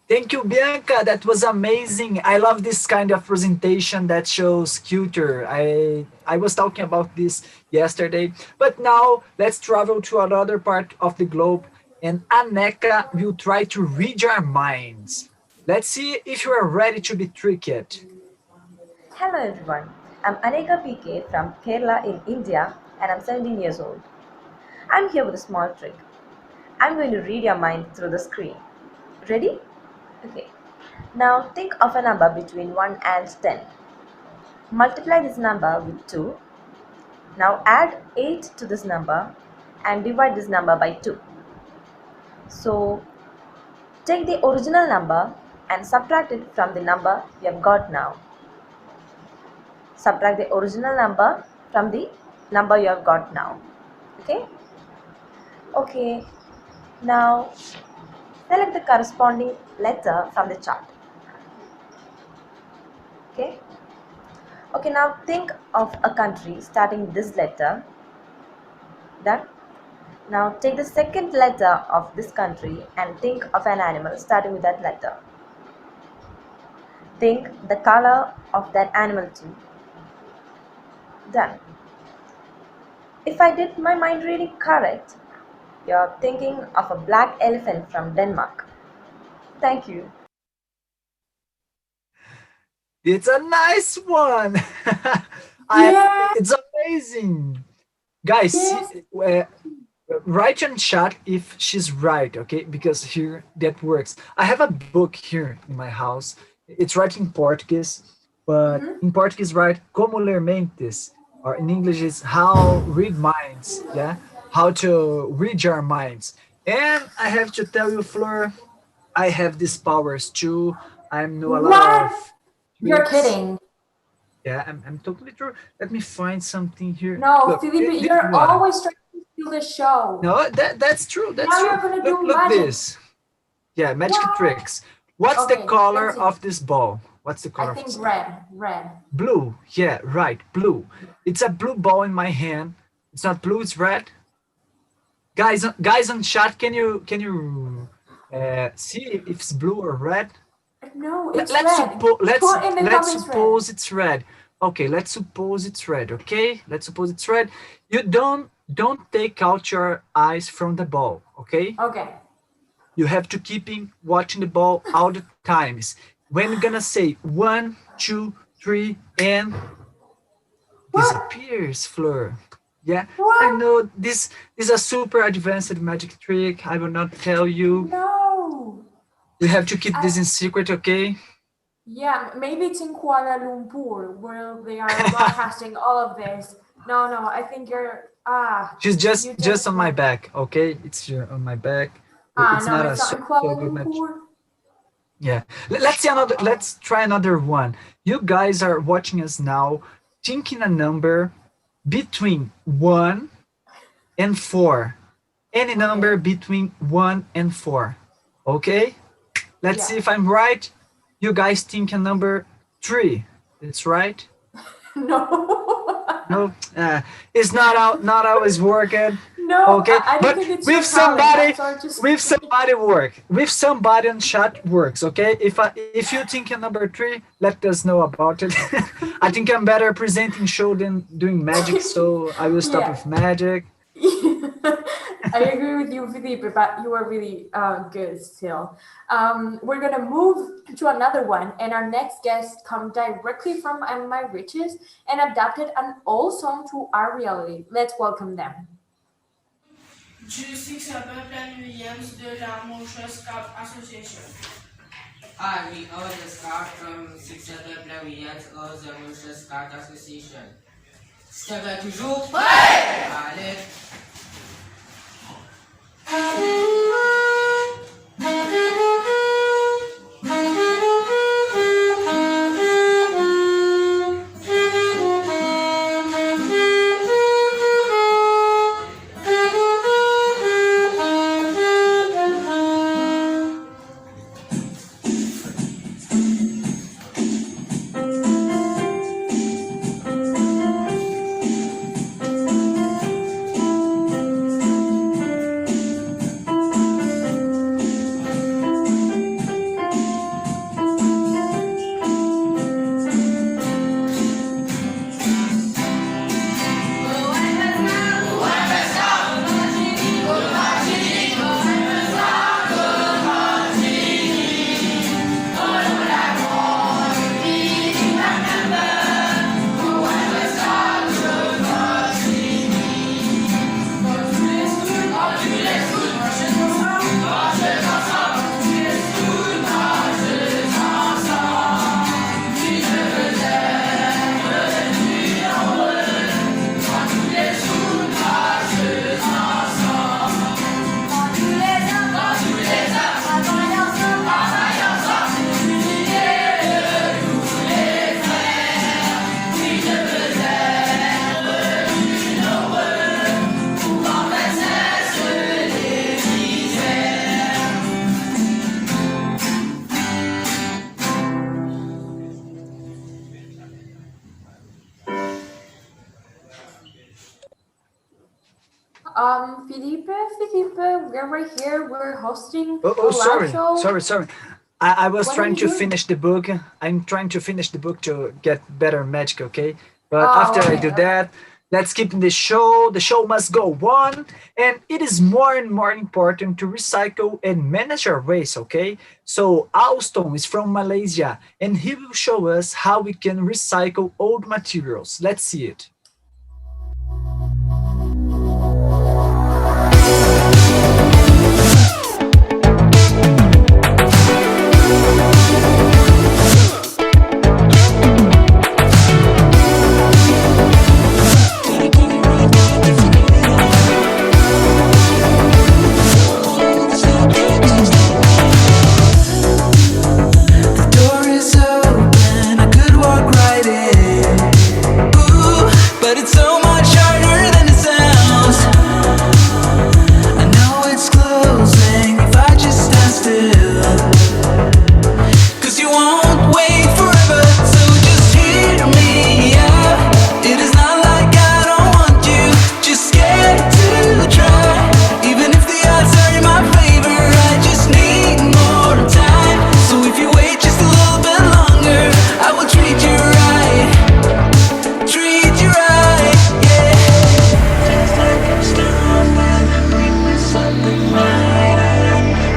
Speaker 1: Thank you, Bianca. That was amazing. I love this kind of presentation that shows culture. I was talking about this yesterday. But now let's travel to another part of the globe, and Aneka will try to read your minds. Let's see if you are ready to be tricked.
Speaker 21: Hello everyone, I'm Aneka PK from Kerala in India and I'm 17 years old. I'm here with a small trick. I'm going to read your mind through the screen. Ready? Okay. Now think of a number between 1 and 10. Multiply this number with 2. Now add 8 to this number and divide this number by 2. So take the original number and subtract it from the number you have got now. Subtract the original number from the number you have got now. Okay? Okay. Now select the corresponding letter from the chart. Okay? Okay, now think of a country starting this letter. Done? Now take the second letter of this country and think of an animal starting with that letter. Think the color of that animal too. Done. If I did my mind reading correct, you're thinking of a black elephant from Denmark. Thank you.
Speaker 1: It's a nice one. It's amazing. Guys, write in chat if she's right, okay? Because here that works. I have a book here in my house. It's written in Portuguese, but in Portuguese, right? Como ler mentes, or in English is how read minds. Yeah, how to read your minds. And I have to tell you, Fleur, I have these powers too. I know a lot of.
Speaker 2: You're
Speaker 1: tricks.
Speaker 2: kidding.
Speaker 1: Yeah, I'm totally true. Let me find something here.
Speaker 2: No,
Speaker 1: Look,
Speaker 2: Felipe,
Speaker 1: this
Speaker 2: you're
Speaker 1: one.
Speaker 2: always trying to steal the show.
Speaker 1: No, that's true. That's
Speaker 2: now
Speaker 1: true.
Speaker 2: you're gonna do
Speaker 1: Look
Speaker 2: magic.
Speaker 1: this. Yeah, magic tricks. What's the
Speaker 2: Okay,
Speaker 1: color
Speaker 2: let's see.
Speaker 1: of this ball? What's the color
Speaker 2: I
Speaker 1: of
Speaker 2: think
Speaker 1: this?
Speaker 2: red.
Speaker 1: Blue. Yeah, right. Blue. It's a blue ball in my hand. It's not blue. It's red. Guys on chat, can you see if it's blue or red?
Speaker 2: No, it's
Speaker 1: let's
Speaker 2: red.
Speaker 1: let's suppose it's red. Okay, let's suppose it's red. Okay, let's suppose it's red. You don't take out your eyes from the ball. Okay.
Speaker 2: Okay.
Speaker 1: You have to keep watching the ball all the times. When you're gonna say 1, 2, 3, and disappears, Fleur. Yeah, I know this is a super advanced magic trick. I will not tell you.
Speaker 2: No.
Speaker 1: We have to keep this in secret, okay?
Speaker 2: Yeah, maybe it's in Kuala Lumpur where they are broadcasting all of this. No, I think you're
Speaker 1: She's just on my back, okay? It's here on my back. It's
Speaker 2: no,
Speaker 1: not
Speaker 2: it's
Speaker 1: a
Speaker 2: not in Kuala
Speaker 1: so good match.
Speaker 2: Lumpur.
Speaker 1: Yeah, let's try another one. You guys are watching us now, thinking a number between 1 and 4. Any number between 1 and 4. Okay? Let's see if I'm right. You guys think a number 3. That's right?
Speaker 2: No.
Speaker 1: It's not always working.
Speaker 2: No,
Speaker 1: okay.
Speaker 2: I
Speaker 1: but
Speaker 2: don't think it's
Speaker 1: with
Speaker 2: your
Speaker 1: somebody,
Speaker 2: talent. Just...
Speaker 1: with somebody work. With somebody on chat works. Okay. If you think a number 3, let us know about it. I think I'm better presenting show than doing magic, so I will stop with magic.
Speaker 2: I agree with you, Felipe, but you are really good still. We're gonna move to another one, and our next guest come directly from My Riches and adapted an old song to our reality. Let's welcome them.
Speaker 22: Je suis Sabastian Williams de la Motion Scout Association.
Speaker 23: Hi, we are the Scout from 6 Williams of the Motion Scout Association. Ça va toujours? Ouais! Allez!
Speaker 2: Felipe, we're right here. We're hosting
Speaker 1: Oh,
Speaker 2: a live
Speaker 1: sorry,
Speaker 2: show.
Speaker 1: sorry. I was
Speaker 2: What are
Speaker 1: trying
Speaker 2: you
Speaker 1: to
Speaker 2: doing?
Speaker 1: finish the book. I'm trying to finish the book to get better magic, okay? But
Speaker 2: Oh,
Speaker 1: after I
Speaker 2: okay,
Speaker 1: do
Speaker 2: okay.
Speaker 1: that, let's keep the show. The show must go on. And it is more and more important to recycle and manage our waste, okay? So Alston is from Malaysia and he will show us how we can recycle old materials. Let's see it.
Speaker 4: Door is open, I could walk right in. Ooh, but it's so much harder than it sounds. I know it's closing if I just stand still. 'Cause you won't wait forever, so just hear me out. It is not like I don't want you, just scared to try. Even if the odds are in my favor, I just need more time. So if you wait just a little bit longer, I will treat you right. Treat you right, yeah. Feels like I'm stumbling, bring me something lighter.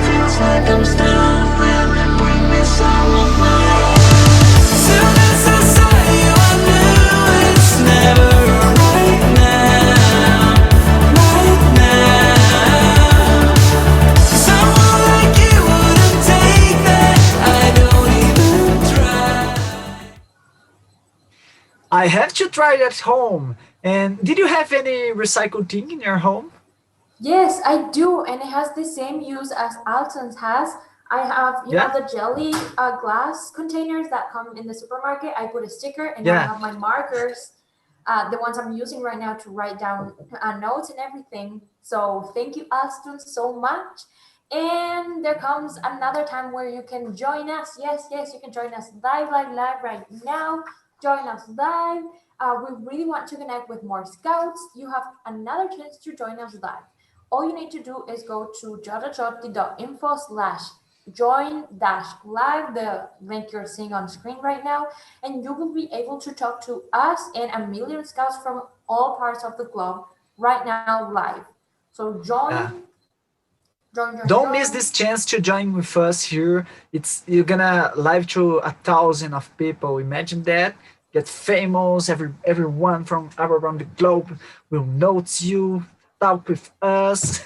Speaker 4: Feels like I'm stumbling, bring me someone lighter. Soon as I saw you, I knew it's never right now, right now. Someone like you wouldn't take that, I don't even try.
Speaker 1: I have to try it at home. And did you have any recycled thing in your home?
Speaker 2: Yes, I do, and it has the same use as Alton's has. I have,
Speaker 1: Yeah?
Speaker 2: the jelly glass containers that come in the supermarket. I put a sticker, and now I
Speaker 1: Yeah.
Speaker 2: have my markers, the ones I'm using right now to write down notes and everything. So thank you, Alton, so much. And there comes another time where you can join us. Yes, you can join us live right now. Join us live. We really want to connect with more scouts. You have another chance to join us live. All you need to do is go to jotajoti.info/join-live, the link you're seeing on screen right now, and you will be able to talk to us and a million scouts from all parts of the globe right now live. So
Speaker 1: Yeah.
Speaker 2: join.
Speaker 1: Don't miss this chance to join with us here. It's you're gonna live to 1,000 of people. Imagine that. Get famous. Everyone from around the globe will notice you. Talk with us.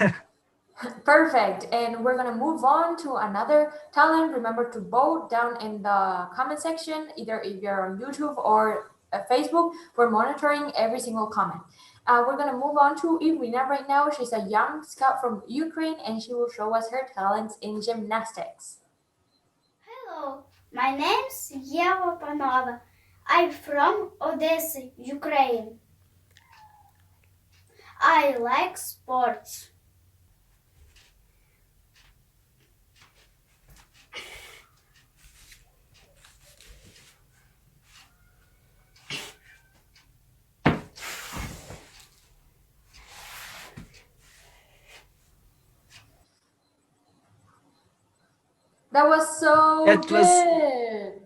Speaker 2: Perfect. And we're gonna move on to another talent. Remember to vote down in the comment section, either if you're on YouTube or Facebook. We're monitoring every single comment. We're gonna move on to Irina right now. She's a young scout from Ukraine, and she will show us her talents in gymnastics.
Speaker 9: Hello, my name's Yeva Panova. I'm from Odessa, Ukraine. I like sports.
Speaker 2: That was so
Speaker 1: It was
Speaker 2: good.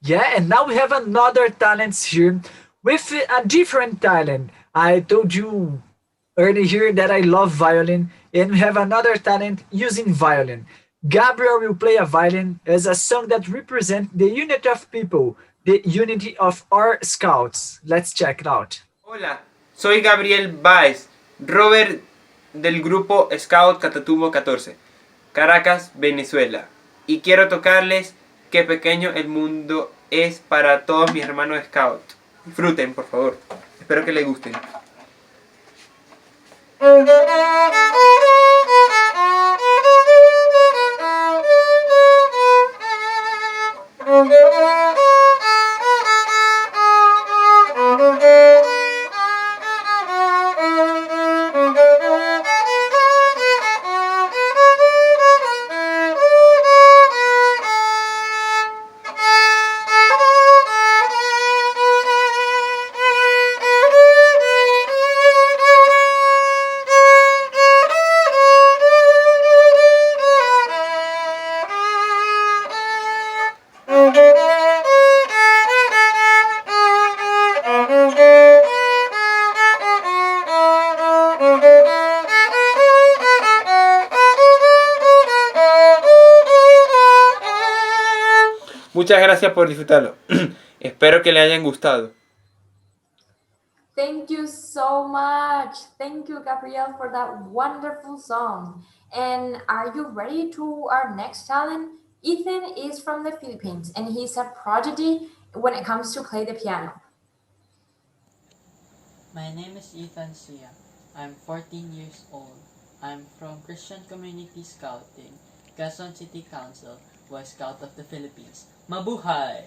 Speaker 1: Yeah, and now we have another talent here with a different talent. I told you earlier here that I love violin, and we have another talent using violin. Gabriel will play a violin as a song that represents the unity of people, the unity of our scouts. Let's check it out.
Speaker 6: Hola, soy Gabriel Baez, Robert del grupo Scout Catatumbo 14, Caracas, Venezuela. Y quiero tocarles qué pequeño el mundo es para todos mis hermanos Scout. Disfruten, por favor. Espero que les gusten. Muchas gracias por disfrutarlo. Espero que le hayan gustado.
Speaker 2: Thank you so much. Thank you, Gabriel, for that wonderful song. And are you ready to our next challenge? Ethan is from the Philippines and he's a prodigy when it comes to play the piano.
Speaker 5: My name is Ethan Sia. I'm 14 years old. I'm from Christian Community Scouting, Quezon City Council, Boy Scout of the Philippines. Mabuhay!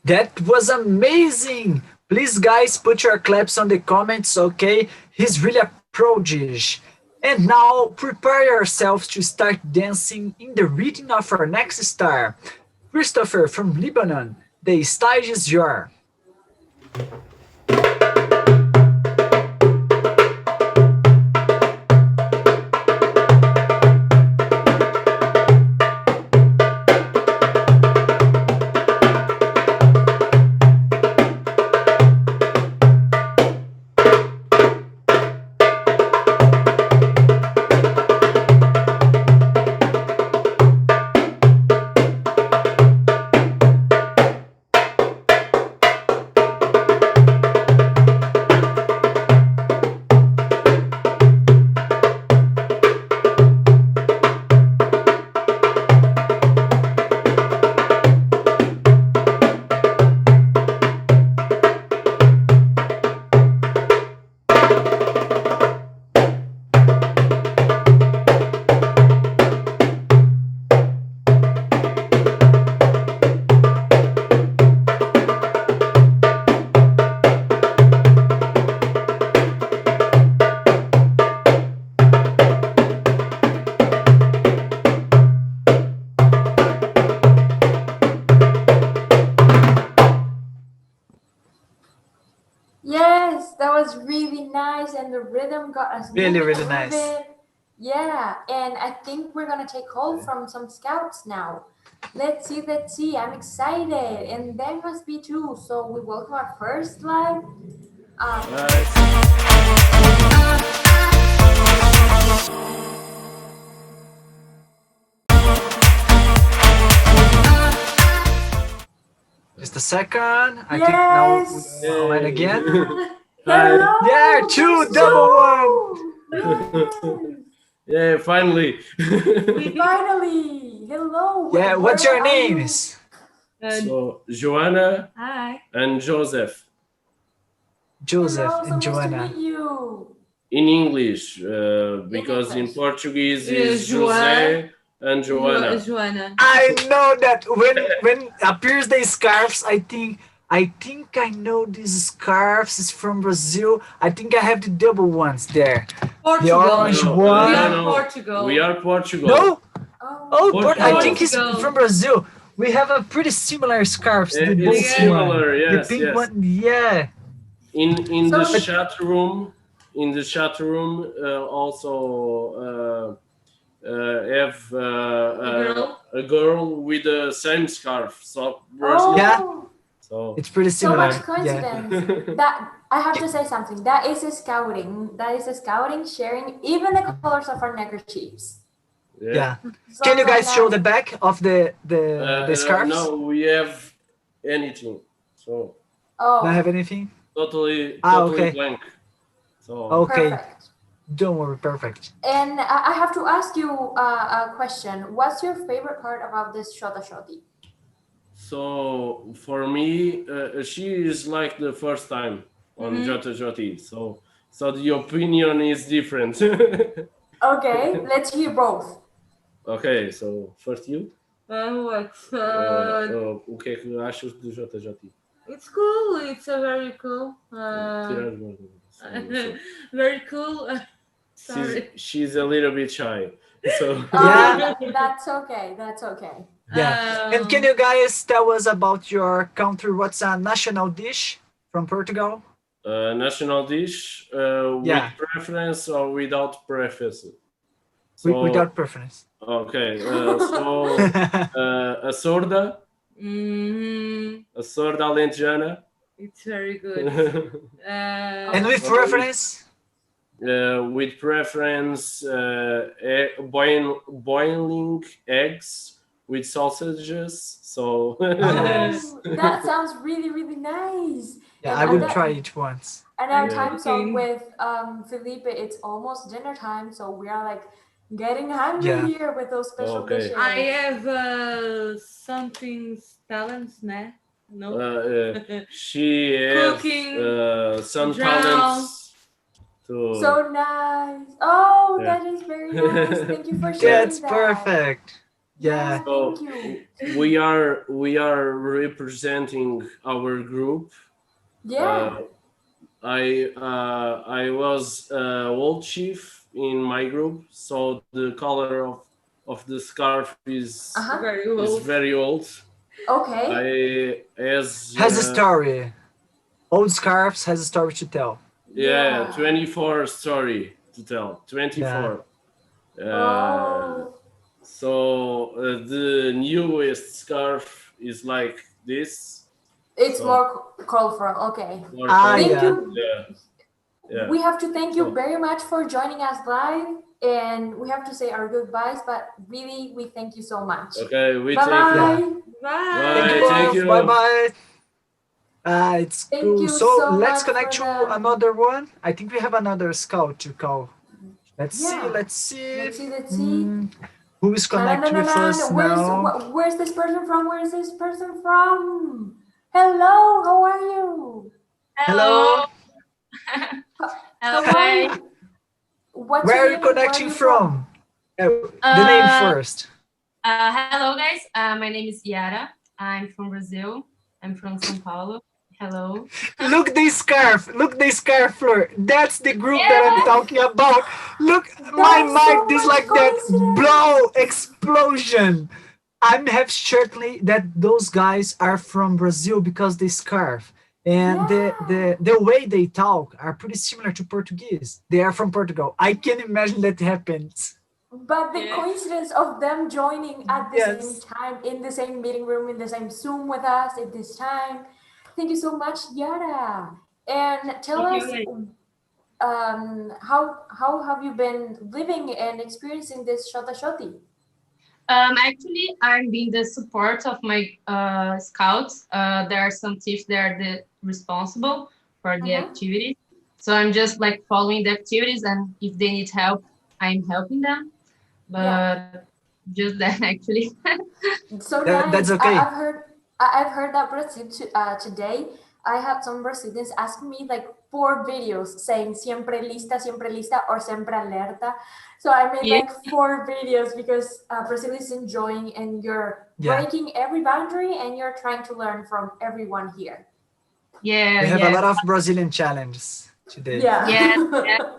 Speaker 1: That was amazing! Please, guys, put your claps on the comments, okay? He's really a prodigy. And now, prepare yourselves to start dancing in the rhythm of our next star. Christopher from Lebanon, the stage is yours.
Speaker 2: Yes, that was really nice, and the rhythm got us
Speaker 1: Really,
Speaker 2: moving
Speaker 1: really
Speaker 2: a little
Speaker 1: nice.
Speaker 2: bit. Yeah, and I think we're gonna take hold from some scouts now. Let's see, let's see. I'm excited, and they must be too. So we welcome our first live.
Speaker 1: Just a second. I think now
Speaker 2: Yes.
Speaker 1: we're online again.
Speaker 2: Hello.
Speaker 1: Yeah, two, double
Speaker 2: one.
Speaker 7: Yeah, finally.
Speaker 2: Finally. Hello.
Speaker 1: Yeah, what's
Speaker 2: Where
Speaker 1: your
Speaker 2: are you?
Speaker 1: names?
Speaker 7: So, Joanna
Speaker 2: Hi.
Speaker 7: and Joseph.
Speaker 1: Joseph
Speaker 2: Hello, so
Speaker 1: and
Speaker 2: nice to
Speaker 1: Joanna.
Speaker 2: meet you.
Speaker 7: In English, because in Portuguese is José and Joanna.
Speaker 1: I know that when appears the scarves, I think I know these scarves is from Brazil. I think I have the double ones there. The orange one.
Speaker 7: We are Portugal.
Speaker 1: No? Oh, but I think it's
Speaker 7: Portugal.
Speaker 1: from Brazil. We have a pretty similar scarves. The
Speaker 7: It's
Speaker 1: both
Speaker 7: similar,
Speaker 1: one.
Speaker 7: yes,
Speaker 1: The pink
Speaker 7: yes.
Speaker 1: one, yeah.
Speaker 7: In the chat room, also have a girl with the same scarf. So Brazil.
Speaker 1: Yeah.
Speaker 7: So
Speaker 1: It's pretty
Speaker 2: So
Speaker 1: similar.
Speaker 2: much coincidence. That I have to say something. That is a scouting. That is a scouting sharing even the colors of our neckerchiefs.
Speaker 1: Yeah.
Speaker 2: So
Speaker 1: Can you guys
Speaker 2: nice.
Speaker 1: show the back of the scarves?
Speaker 7: No, we have anything. So
Speaker 1: Don't have anything?
Speaker 7: totally
Speaker 1: okay.
Speaker 7: blank. So
Speaker 1: Okay.
Speaker 2: Perfect.
Speaker 1: Don't worry, perfect.
Speaker 2: And I have to ask you a question. What's your favorite part about this JOTA-JOTI?
Speaker 7: So for me, she is like the first time on JOTA-JOTI. So the opinion is different.
Speaker 2: Okay, let's hear both.
Speaker 7: Okay, so first you.
Speaker 8: What's
Speaker 7: O que é que achas do JOTA-JOTI?
Speaker 8: It's cool. It's a very cool. Very cool. Sorry.
Speaker 7: She's a little bit shy. So
Speaker 1: Yeah.
Speaker 2: That's okay. That's okay.
Speaker 1: Yeah. And can you guys tell us about your country? What's a national dish from Portugal?
Speaker 7: National dish
Speaker 1: Yeah.
Speaker 7: with preference or without preference?
Speaker 1: Without preference.
Speaker 7: Okay, so a sorda. A sorda alentejana.
Speaker 8: It's very good.
Speaker 1: And with preference?
Speaker 7: With preference, boiling eggs with sausages. So
Speaker 2: That sounds really, really nice.
Speaker 1: Yeah,
Speaker 2: And
Speaker 1: I will
Speaker 2: that-
Speaker 1: try it once.
Speaker 2: And our
Speaker 7: Yeah.
Speaker 2: time zone with Felipe, it's almost dinner time, so we are like getting hungry
Speaker 1: Yeah.
Speaker 2: here with those special
Speaker 7: Okay.
Speaker 2: dishes.
Speaker 8: I have something talents, né? No.
Speaker 7: she has
Speaker 8: Cooking,
Speaker 7: some
Speaker 8: drown.
Speaker 7: talents to.
Speaker 2: So nice. Oh,
Speaker 7: Yeah.
Speaker 2: that is very nice. Thank you for sharing
Speaker 1: That's
Speaker 2: that.
Speaker 1: perfect. Yeah.
Speaker 7: So
Speaker 2: Thank you.
Speaker 7: we are representing our group.
Speaker 2: Yeah.
Speaker 7: I was old chief in my group, so the color of the scarf is very old.
Speaker 2: Okay.
Speaker 1: Has a story. Old scarves has a story to tell.
Speaker 7: Yeah, 24 story to tell. 24. So the newest scarf is like this.
Speaker 2: It's
Speaker 7: So-
Speaker 2: more colorful. Okay.
Speaker 7: More
Speaker 2: Thank
Speaker 7: color.
Speaker 2: you.
Speaker 7: Yeah.
Speaker 2: We have to thank you very much for joining us live, and we have to say our goodbyes, but really, we thank you so much.
Speaker 7: Okay, we
Speaker 2: Bye
Speaker 7: thank
Speaker 2: bye.
Speaker 7: you.
Speaker 8: Bye.
Speaker 7: Thank you.
Speaker 1: Bye bye. It's
Speaker 2: Thank
Speaker 1: cool.
Speaker 2: you
Speaker 1: So
Speaker 2: so
Speaker 1: let's
Speaker 2: much
Speaker 1: connect to
Speaker 2: for the-
Speaker 1: another one. I think we have another scout to call. Let's see.
Speaker 2: Yeah.
Speaker 1: Let's see.
Speaker 2: Let's see.
Speaker 1: Who is connected with us now?
Speaker 2: Where's this person from? Where's this person from? Hello, how are you?
Speaker 1: Hello.
Speaker 2: How are you? What's
Speaker 1: Where
Speaker 2: your
Speaker 1: are you
Speaker 2: name and where
Speaker 1: connecting
Speaker 2: you
Speaker 1: from? The name first.
Speaker 11: Hello, guys. My name is Yara. I'm from Brazil. I'm from São Paulo. Hello.
Speaker 1: Look this scarf. Look this scarf, Fleur. That's the group that I'm talking about. Look, my mind is like that blow explosion. I have certainly that those guys are from Brazil because they scarf. And the way they talk are pretty similar to Portuguese. They are from Portugal. I can imagine that happens.
Speaker 2: But the coincidence of them joining at the same
Speaker 1: Yes.
Speaker 2: time, in the same meeting room, in the same Zoom with us at this time. Thank you so much, Yara. And tell
Speaker 11: Thank
Speaker 2: us,
Speaker 11: you.
Speaker 2: how have you been living and experiencing this JOTA-JOTI?
Speaker 11: Actually, I'm being the support of my scouts. There are some chiefs that are the responsible for the activities. So I'm just like following the activities, and if they need help, I'm helping them. But just that actually.
Speaker 2: So
Speaker 1: That's
Speaker 2: nice.
Speaker 1: okay.
Speaker 2: I've heard that Brazil today. I had some Brazilians asking me like 4 videos saying siempre lista, or siempre alerta. So I made like 4 videos because Brazil is enjoying and you're breaking every boundary and you're trying to learn from everyone here.
Speaker 11: Yeah,
Speaker 1: We have a lot of Brazilian challenges today.
Speaker 11: Yeah,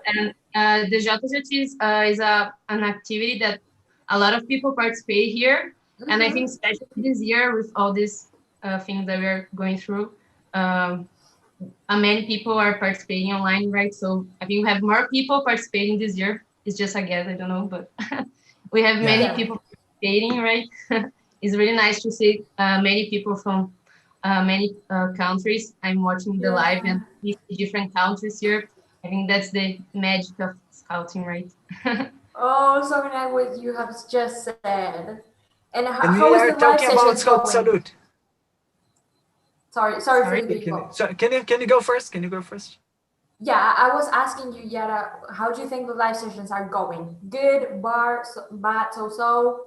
Speaker 11: and the JOTA-JOTI is an activity that a lot of people participate here, and I think especially this year with all these things that we're going through, many people are participating online, right? So I think we have more people participating this year. It's just a guess, I don't know, but we have many people participating, right? It's really nice to see many people from many countries. I'm watching the live and different countries here. I think that's the magic of scouting, right?
Speaker 2: Oh, so nice what you have just said. And
Speaker 1: And
Speaker 2: how
Speaker 1: we
Speaker 2: is
Speaker 1: are
Speaker 2: the live
Speaker 1: talking about
Speaker 2: sessions
Speaker 1: Scout
Speaker 2: going?
Speaker 1: Salute.
Speaker 2: Sorry, Felipe.
Speaker 1: Can you go first? Can you go first?
Speaker 2: Yeah, I was asking you, Yara, how do you think the live sessions are going? Good, bad, so?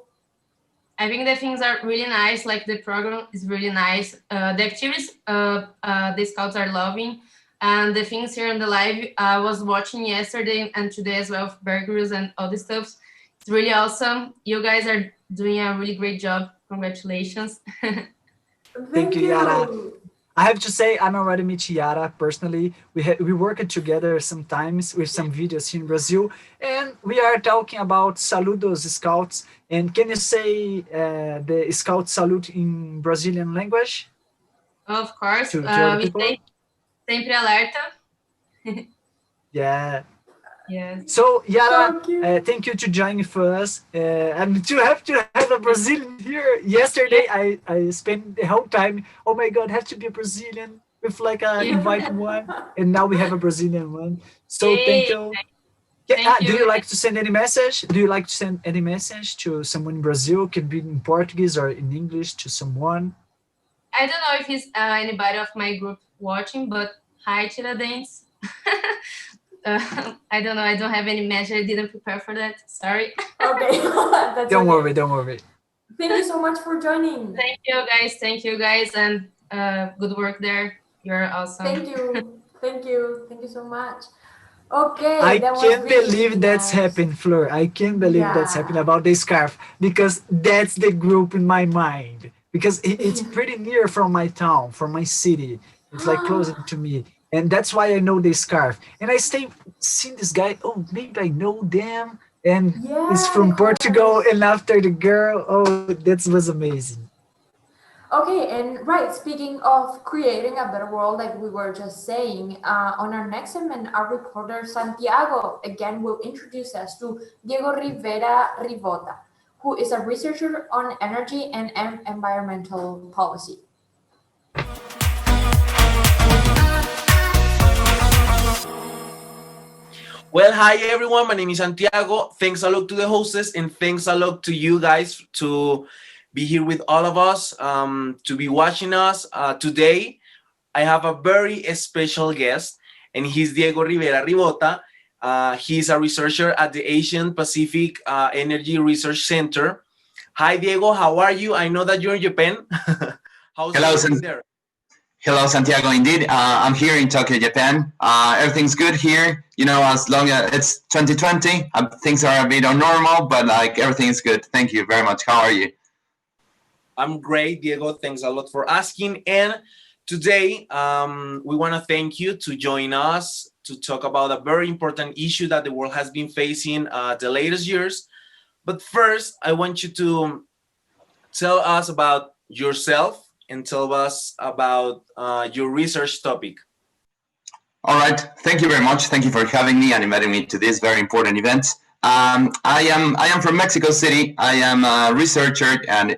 Speaker 11: I think the things are really nice. Like the program is really nice. The activities the scouts are loving, and the things here in the live I was watching yesterday and today as well, Grylls and all this stuff. It's really awesome. You guys are doing a really great job. Congratulations.
Speaker 1: Thank you, Yara. I have to say, I'm already met Yara personally. We worked together sometimes with some videos here in Brazil, and we are talking about Saludos Scouts. And can you say the Scout salute in Brazilian language?
Speaker 11: Of course.
Speaker 1: To other
Speaker 11: We
Speaker 1: people?
Speaker 11: say sempre alerta.
Speaker 1: Yeah.
Speaker 11: Yes.
Speaker 1: So Yara, thank you to join us. And to have a Brazilian here. Yesterday, I spent the whole time. Oh my God, have to be a Brazilian with like a invite one, and now we have a Brazilian one. So thank you. Do you like to send any message? Do you like to send any message to someone in Brazil? Could be in Portuguese or in English to someone.
Speaker 11: I don't know if it's anybody of my group watching, but hi, Tiradentes. I don't know. I don't have any message. I didn't prepare for that. Sorry.
Speaker 2: Okay.
Speaker 1: Don't worry. Don't worry.
Speaker 2: Thank you so much for joining.
Speaker 11: Thank you, guys. Thank you, guys. And good work there. You're awesome.
Speaker 2: Thank you. Thank you. Thank you so much. Okay.
Speaker 1: I
Speaker 2: that was
Speaker 1: can't
Speaker 2: really
Speaker 1: believe that's
Speaker 2: nice.
Speaker 1: happened, Fleur. I can't believe that's happened about the scarf, because that's the group in my mind. Because it's pretty near from my town, from my city. It's like closer to me. And that's why I know the scarf. And I seeing this guy, oh, maybe I know them. And it's from Portugal. And after the girl, oh, that was amazing.
Speaker 2: Okay, and right, speaking of creating a better world, like we were just saying, on our next segment, our reporter Santiago again will introduce us to Diego Rivera Rivota, who is a researcher on energy and environmental policy.
Speaker 10: Well, hi everyone. My name is Santiago. Thanks a lot to the hostess, and thanks a lot to you guys to be here with all of us, to be watching us. Today, I have a very special guest, and he's Diego Rivera Rivota. He's a researcher at the Asian Pacific Energy Research Center. Hi, Diego. How are you? I know that you're in Japan. How's everything there?
Speaker 12: Hello, Santiago. Indeed, I'm here in Tokyo, Japan. Everything's good here. You know, as long as it's 2020, things are a bit unnormal, but like everything is good. Thank you very much. How are you?
Speaker 10: I'm great, Diego. Thanks a lot for asking. And today, we want to thank you to join us to talk about a very important issue that the world has been facing the latest years. But first, I want you to tell us about yourself, and tell us about your research topic.
Speaker 12: All right. Thank you very much. Thank you for having me and inviting me to this very important event. I am from Mexico City. I am a researcher at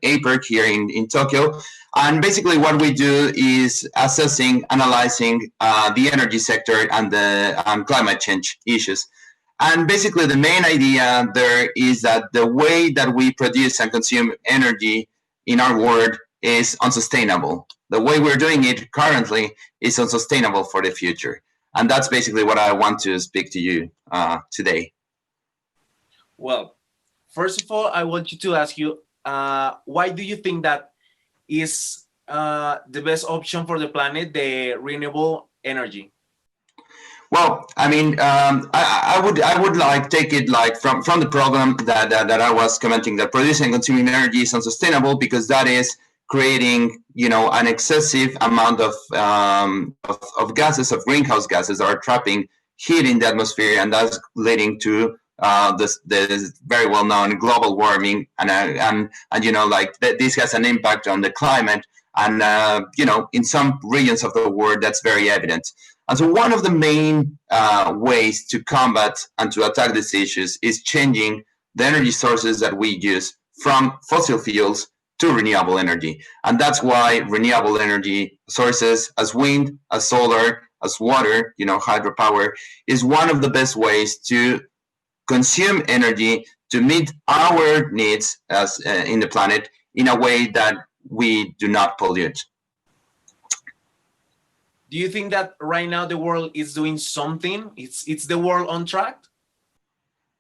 Speaker 12: APERC here in Tokyo. And basically what we do is assessing, analyzing the energy sector and the climate change issues. And basically the main idea there is that the way that we produce and consume energy in our world is unsustainable. The way we're doing it currently is unsustainable for the future. And that's basically what I want to speak to you today.
Speaker 10: Well, first of all, I want you to ask you, why do you think that is the best option for the planet, the renewable energy?
Speaker 12: Well, I mean, I would like take it like from the problem that I was commenting, that producing and consuming energy is unsustainable because that is creating, you know, an excessive amount of gases, of greenhouse gases that are trapping heat in the atmosphere, and that's leading to this very well known global warming, and you know, like this has an impact on the climate, and you know, in some regions of the world that's very evident. And so one of the main ways to combat and to attack these issues is changing the energy sources that we use from fossil fuels to renewable energy. And that's why renewable energy sources as wind, as solar, as water, you know, hydropower, is one of the best ways to consume energy to meet our needs as in the planet in a way that we do not pollute.
Speaker 10: Do you think that right now the world is doing something? It's the world on track?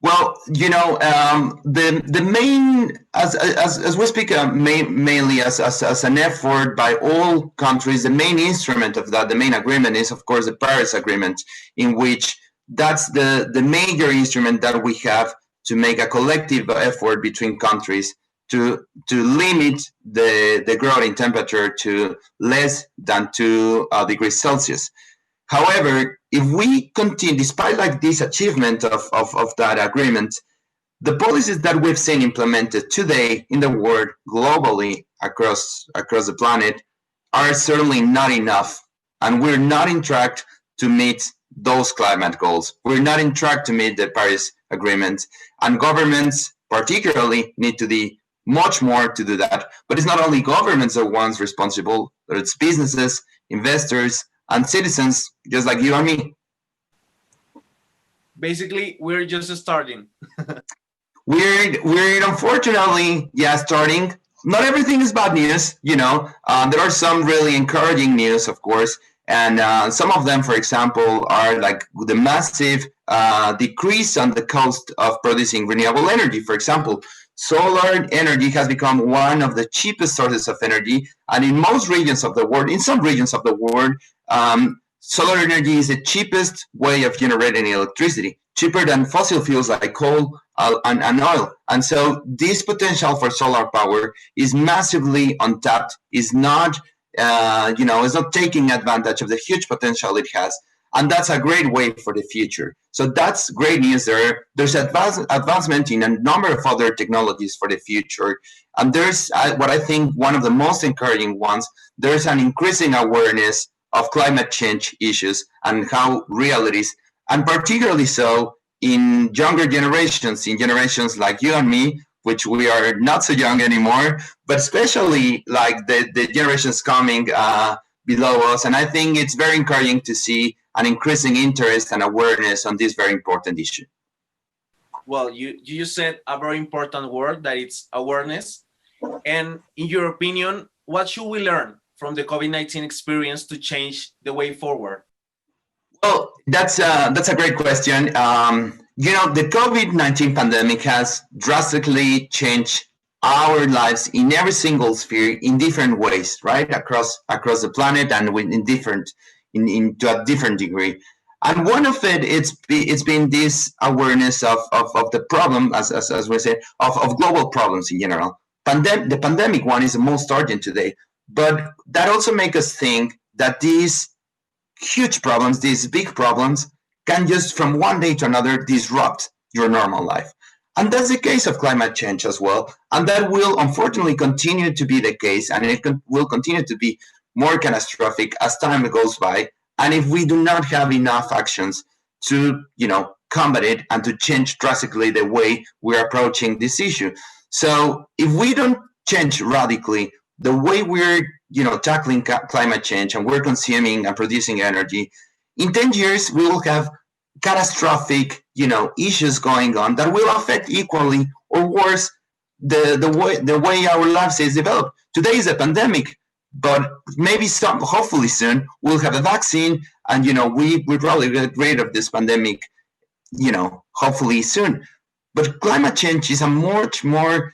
Speaker 12: Well, you know, the main, as we speak mainly as an effort by all countries, the main instrument of that, the main agreement is, of course, the Paris Agreement, in which that's the major instrument that we have to make a collective effort between countries to limit the growth in temperature to less than 2 degrees Celsius. However, if we continue, despite like this achievement of that agreement, the policies that we've seen implemented today in the world globally across the planet are certainly not enough. And we're not in track to meet those climate goals. We're not in track to meet the Paris Agreement. And governments particularly need to do much more to do that. But it's not only governments that are ones responsible, but it's businesses, investors, and citizens just like you and me.
Speaker 10: Basically, we're just starting.
Speaker 12: We're unfortunately, starting. Not everything is bad news, you know. There are some really encouraging news, of course, and some of them, for example, are like the massive decrease on the cost of producing renewable energy. For example, solar energy has become one of the cheapest sources of energy, and in most regions of the world, in some regions of the world, solar energy is the cheapest way of generating electricity, cheaper than fossil fuels like coal and oil. And so this potential for solar power is massively untapped, is not, is not taking advantage of the huge potential it has. And that's a great way for the future. So that's great news there. There's advancement in a number of other technologies for the future. And there's what I think one of the most encouraging ones, there's an increasing awareness of climate change issues and how real it is, and particularly so in younger generations, in generations like you and me, which we are not so young anymore, but especially like the generations coming below us. And I think it's very encouraging to see an increasing interest and awareness on this very important issue.
Speaker 10: Well, you said a very important word, that it's awareness. And in your opinion, what should we learn from the COVID-19 experience to change the way forward?
Speaker 12: Well, that's a great question. The COVID-19 pandemic has drastically changed our lives in every single sphere in different ways, right? Across the planet and to a different degree. And one of it's been this awareness of the problem, as we say, of global problems in general. The pandemic one is the most urgent today, but that also makes us think that these huge problems, these big problems, can just from one day to another disrupt your normal life. And that's the case of climate change as well. And that will unfortunately continue to be the case, and it will continue to be more catastrophic as time goes by. And if we do not have enough actions to, combat it and to change drastically the way we're approaching this issue. So if we don't change radically the way we're, tackling climate change and we're consuming and producing energy, in 10 years we will have catastrophic, issues going on that will affect equally or worse the way our lives is developed. Today is a pandemic, but maybe hopefully soon we'll have a vaccine, and we probably get rid of this pandemic, hopefully soon. But climate change is a much more,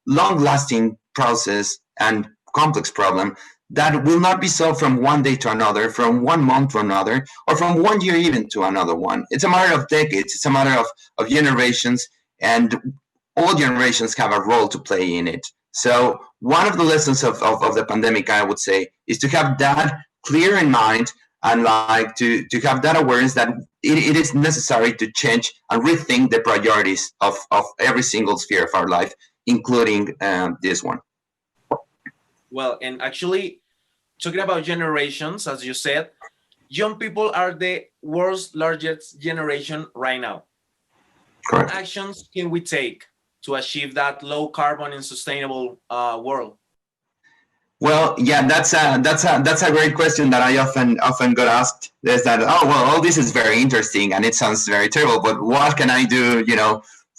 Speaker 12: long-lasting process and complex problem that will not be solved from one day to another, from 1 month to another, or from 1 year even to another one. It's a matter of decades. It's a matter of generations, and all generations have a role to play in it. So one of the lessons of the pandemic, I would say, is to have that clear in mind, and to have that awareness that it is necessary to change and rethink the priorities of every single sphere of our life, including this one.
Speaker 10: Well, and actually, talking about generations, as you said, young people are the world's largest generation right now.
Speaker 12: Correct.
Speaker 10: What actions can we take to achieve that low carbon and sustainable world?
Speaker 12: Well, yeah, that's a great question that I often got asked. Is that, oh well, all this is very interesting and it sounds very terrible, but what can I do,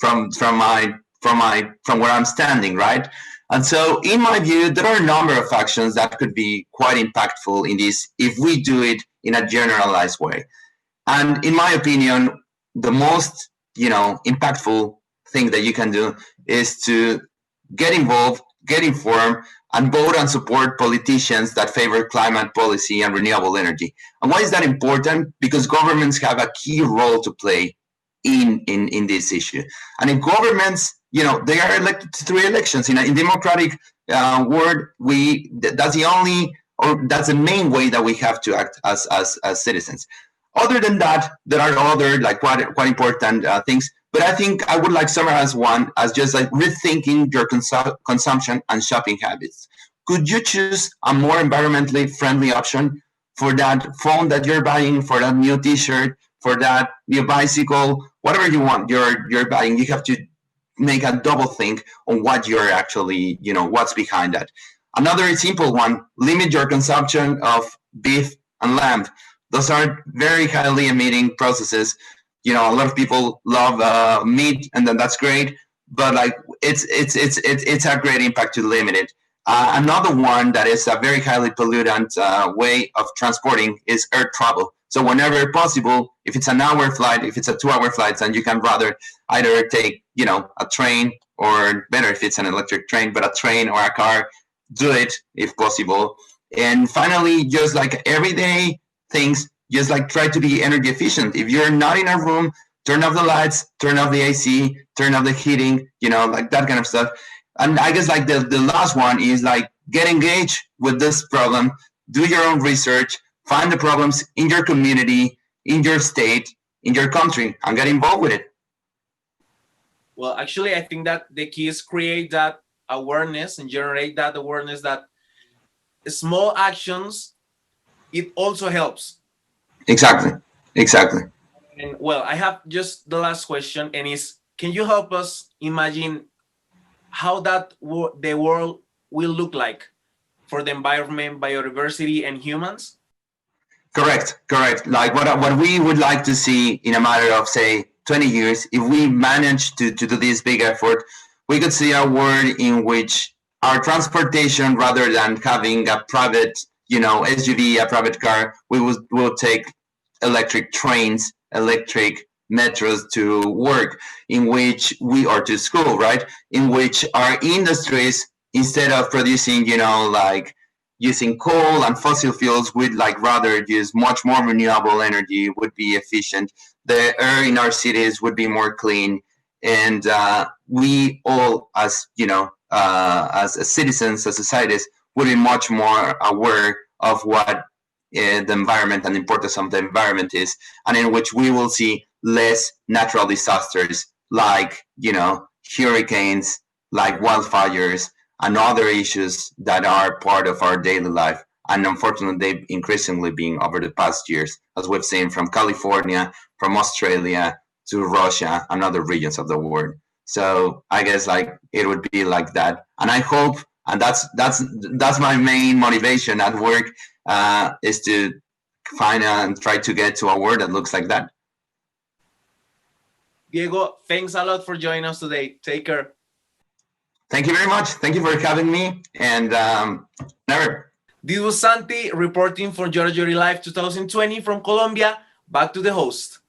Speaker 12: from where I'm standing, right? And so, in my view, there are a number of actions that could be quite impactful in this if we do it in a generalized way. And in my opinion, the most, impactful thing that you can do is to get involved, get informed, and vote and support politicians that favor climate policy and renewable energy. And why is that important? Because governments have a key role to play in this issue. And if governments, they are elected through elections. In democratic world, that's the main way that we have to act as citizens. Other than that, there are other quite important things. But I think I would summarize one as just rethinking your consumption and shopping habits. Could you choose a more environmentally friendly option for that phone that you're buying, for that new T-shirt, for that new bicycle, whatever you want you're buying? You have to make a double think on what you're actually, what's behind that. Another simple one: limit your consumption of beef and lamb. Those are very highly emitting processes. A lot of people love meat, and then that's great, but it's a great impact to limit it. Another one that is a very highly pollutant way of transporting is air travel. So whenever possible, if it's an hour flight, if it's a 2-hour flight, then you can rather either take, a train, or better if it's an electric train, but a train or a car, do it if possible. And finally, just everyday things, just try to be energy efficient. If you're not in a room, turn off the lights, turn off the AC, turn off the heating, that kind of stuff. And I guess the last one is get engaged with this problem, do your own research, find the problems in your community, in your state, in your country, and get involved with it.
Speaker 10: Well, actually, I think that the key is create that awareness and generate that awareness that small actions, it also helps.
Speaker 12: Exactly.
Speaker 10: And well, I have just the last question, and can you help us imagine how the world will look like for the environment, biodiversity, and humans?
Speaker 12: Correct. What we would like to see in a matter of, say, 20 years, if we manage to do this big effort, we could see a world in which our transportation, rather than having a private, SUV, a private car, we will take electric trains, electric metros to work, in which we are to school, right? In which our industries, instead of producing, using coal and fossil fuels, would rather use much more renewable energy, would be efficient. The air in our cities would be more clean, and we all, as as citizens, as societies, would be much more aware of what the environment and the importance of the environment is, and in which we will see less natural disasters like hurricanes like wildfires and other issues that are part of our daily life. And unfortunately, they've increasingly been over the past years, as we've seen from California, from Australia to Russia and other regions of the world. So I guess it would be like that. And I hope, and that's my main motivation at work, is to find and try to get to a world that looks like that.
Speaker 10: Diego, thanks a lot for joining us today. Take care.
Speaker 12: Thank you very much. Thank you for having me. And never.
Speaker 10: This was Santi reporting for JOTA-JOTI Live 2020 from Colombia. Back to the host.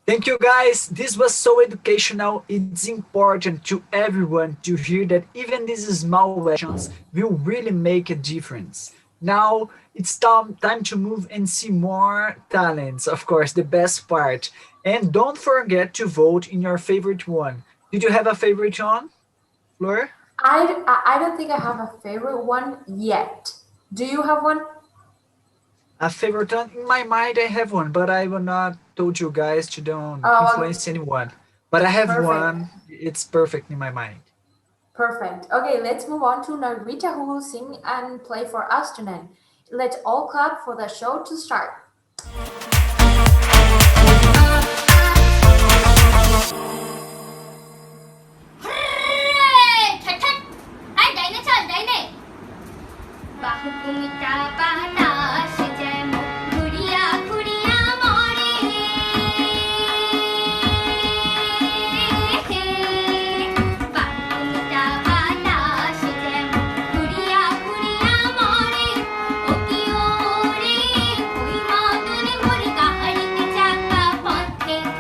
Speaker 1: Thank you, guys. This was so educational. It's important to everyone to hear that even these small actions will really make a difference. Now it's time to move and see more talents, of course, the best part. And don't forget to vote in your favorite one. Did you have a favorite one, Fleur?
Speaker 2: I don't think I have a favorite one yet. Do you have one?
Speaker 1: A favorite one? In my mind, I have one, but I will not told you guys to don't influence anyone. But I have one. It's perfect in my mind.
Speaker 2: Perfect. Okay, let's move on to Narita, who will sing and play for us tonight. Let's all clap for the show to start.
Speaker 9: Okay.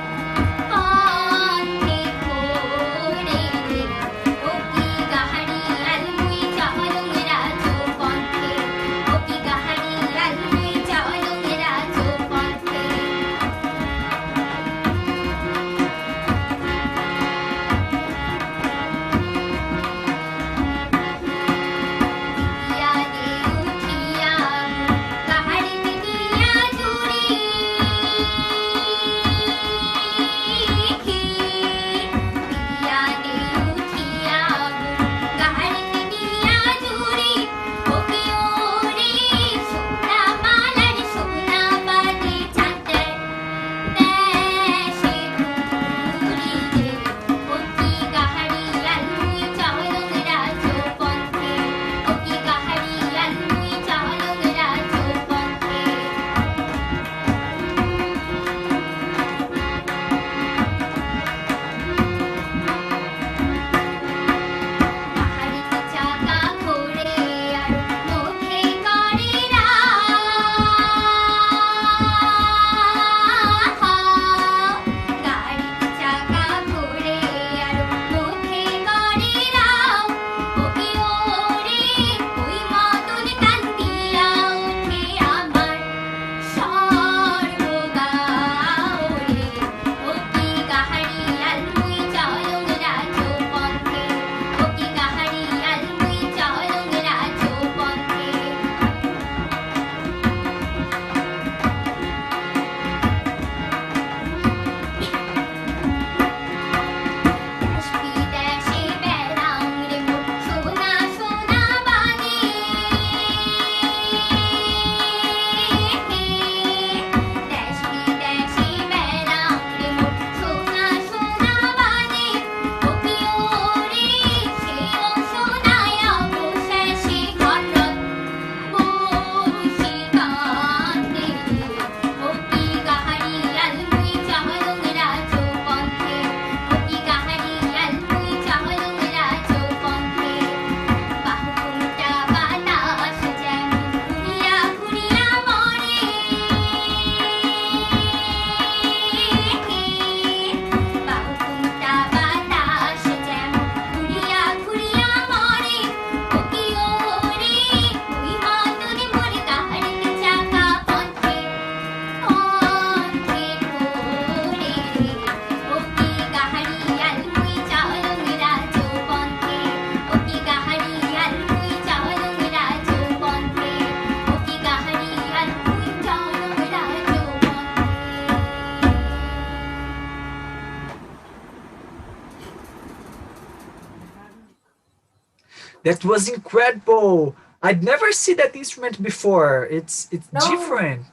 Speaker 1: That was incredible. I'd never seen that instrument before. It's
Speaker 2: No.
Speaker 1: different.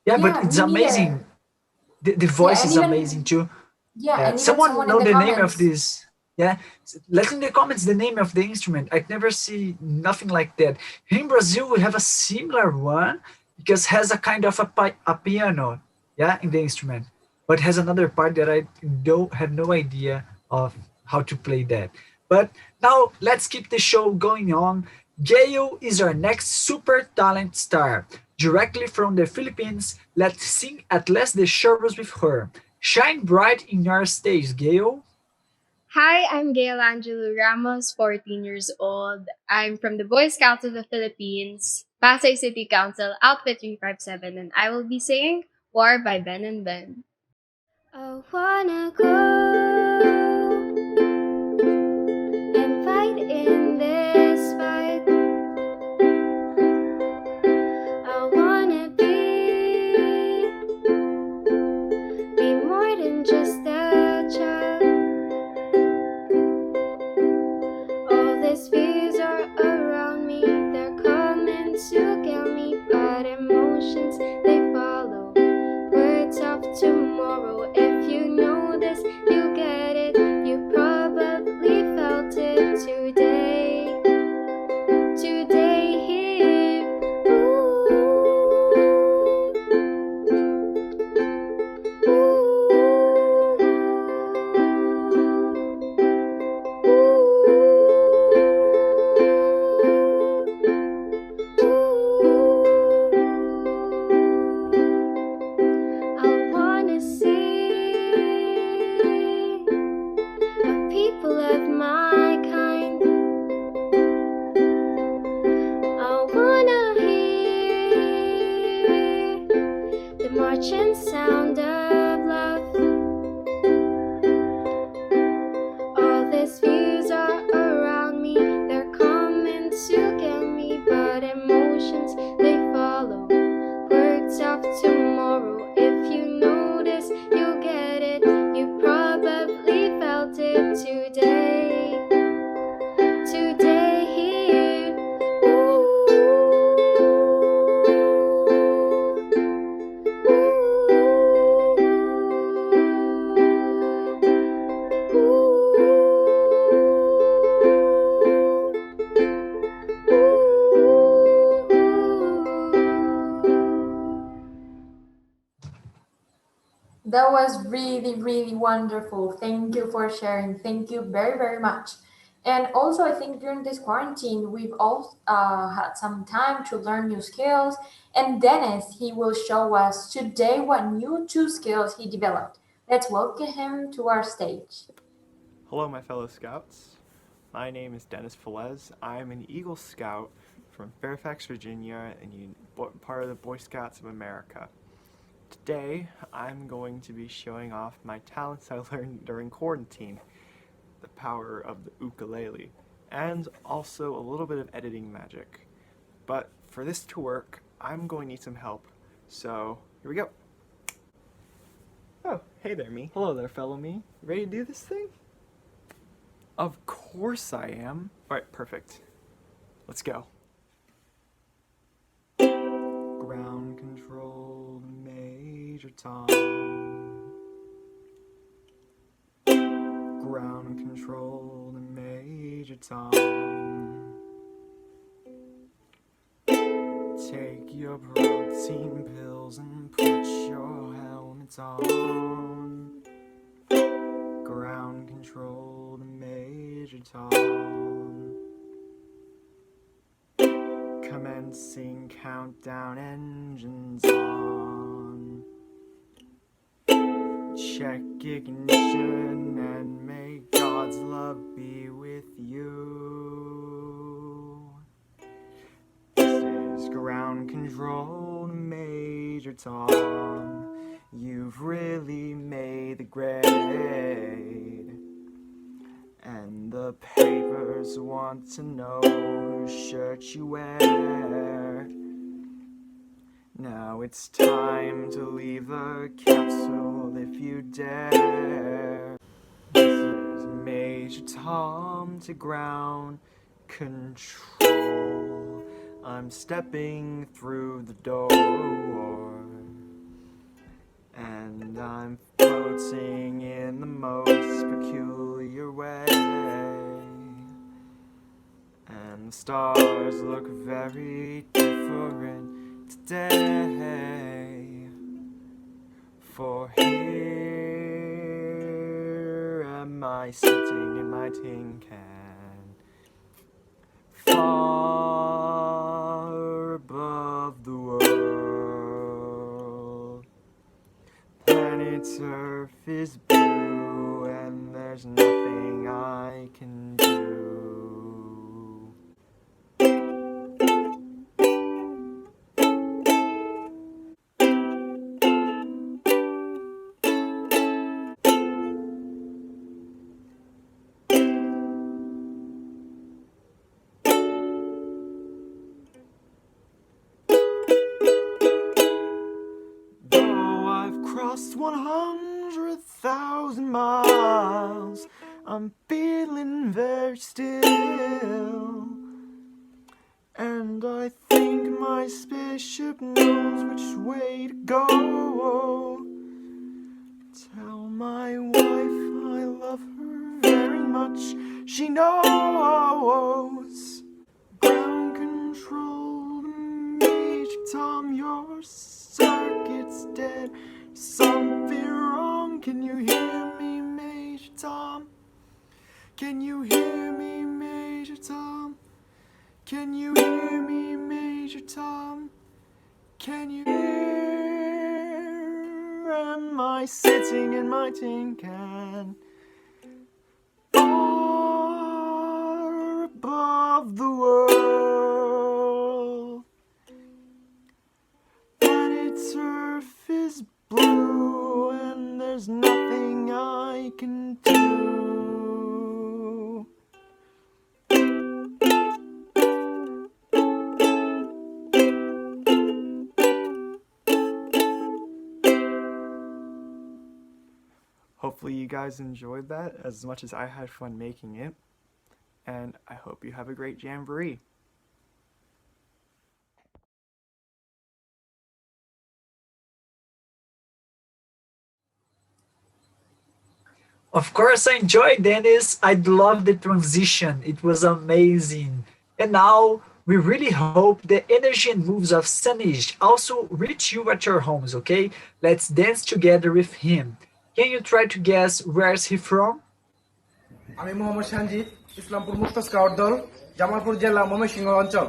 Speaker 1: Yeah, but
Speaker 2: Yeah,
Speaker 1: it's
Speaker 2: me neither.
Speaker 1: amazing. The
Speaker 2: Yeah,
Speaker 1: voice
Speaker 2: and
Speaker 1: is amazing
Speaker 2: even
Speaker 1: too.
Speaker 2: even
Speaker 1: Someone
Speaker 2: someone in
Speaker 1: know
Speaker 2: the
Speaker 1: the name of
Speaker 2: comments.
Speaker 1: this? Yeah, let in the comments the name of the instrument. I'd never see nothing like that. Here in Brazil, we have a similar one because has a kind of a piano, yeah, in the instrument, but has another part that I don't have no idea of how to play that. But now let's keep the show going on. Gail is our next super talent star. Directly from the Philippines, let's sing at least the chorus with her. Shine bright in your stage, Gail.
Speaker 13: Hi, I'm Gail Angelo Ramos, 14 years old. I'm from the Boy Scouts of the Philippines, Pasay City Council, Outfit 357, and I will be singing War by Ben and Ben.
Speaker 9: I wanna go and fight in this fight. I wanna be more than just a child. All these fears are around me, they're coming to kill me, but emotions they follow. Words of tomorrow, if you know this, you get it. You probably felt it today. Today here. I wanna see people of my kind. I wanna hear the marching sound of love. All these views are around me, they're coming to kill me, but emotions they follow. Words of tomorrow, if you notice, you get it. You probably felt it today. Today here.
Speaker 2: That was really, really wonderful. Thank you for sharing. Thank you very, very much. And also, I think during this quarantine, we've all had some time to learn new skills. And Dennis, he will show us today what new two skills he developed. Let's welcome him to our stage.
Speaker 14: Hello, my fellow scouts. My name is Dennis Velez. I'm an Eagle Scout from Fairfax, Virginia, and part of the Boy Scouts of America. Today, I'm going to be showing off my talents I learned during quarantine, the power of the ukulele, and also a little bit of editing magic. But for this to work, I'm going to need some help. So, here we go. Oh, hey there, me. Hello there, fellow me. Ready to do this thing? Of course I am. Alright, perfect. Let's go. Ground control, Major Tom. Ground control, Major Tom. Take your protein pills and put your helmets on. Ground control to Major Tom. Commencing countdown, engines on. Check ignition and may God's love be with you. This is ground control to Major Tom. You've really made the grade. And the papers want to know whose shirt you wear. Now it's time to leave the capsule if you dare. This is Major Tom to ground. control. I'm stepping through the door, and I'm floating in the most peculiar way. And the stars look very different today. For here am I sitting in my tin can, far above the world. Planet Earth is blue, and there's nothing I can do. Though I've crossed 100,000 miles, I'm feeling very still. And I think my spaceship knows which way to go. Tell my wife I love her very much, she knows. Ground control, Major Tom, your circuit's dead. Something wrong, can you hear me, Major Tom? Can you hear me, Major Tom? Can you hear me, Major Tom? Can you hear? Am I sitting in my tin can, far above the world? Planet Earth is blue, and there's nothing I can do. Hopefully you guys enjoyed that as much as I had fun making it, and I hope you have a great jamboree.
Speaker 1: Of course, I enjoyed, Dennis. I love the transition. It was amazing. And now we really hope the energy and moves of Sanish also reach you at your homes, okay? Let's dance together with him. Can you try to guess where's he from?
Speaker 15: আমি মোহাম্মদ সঞ্জিত ইসলামপুর মুক্ত scout দল জামালপুর জেলা ময়মনসিংহ অঞ্চল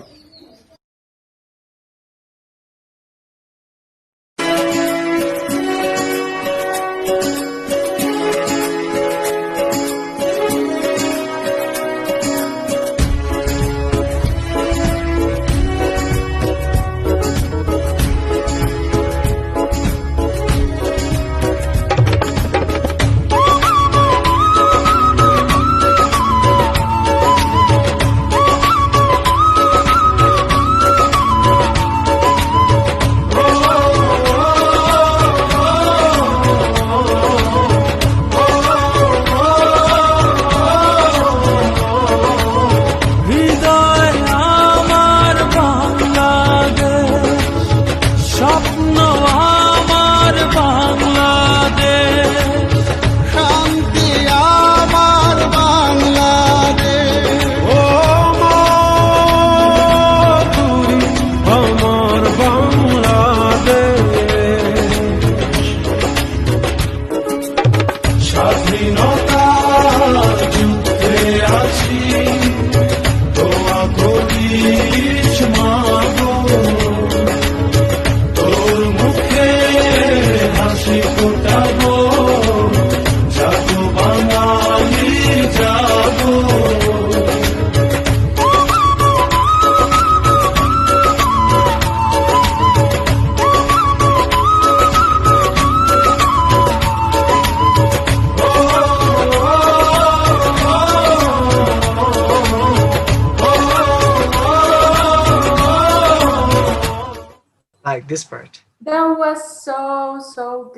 Speaker 1: Like this part.
Speaker 2: That was so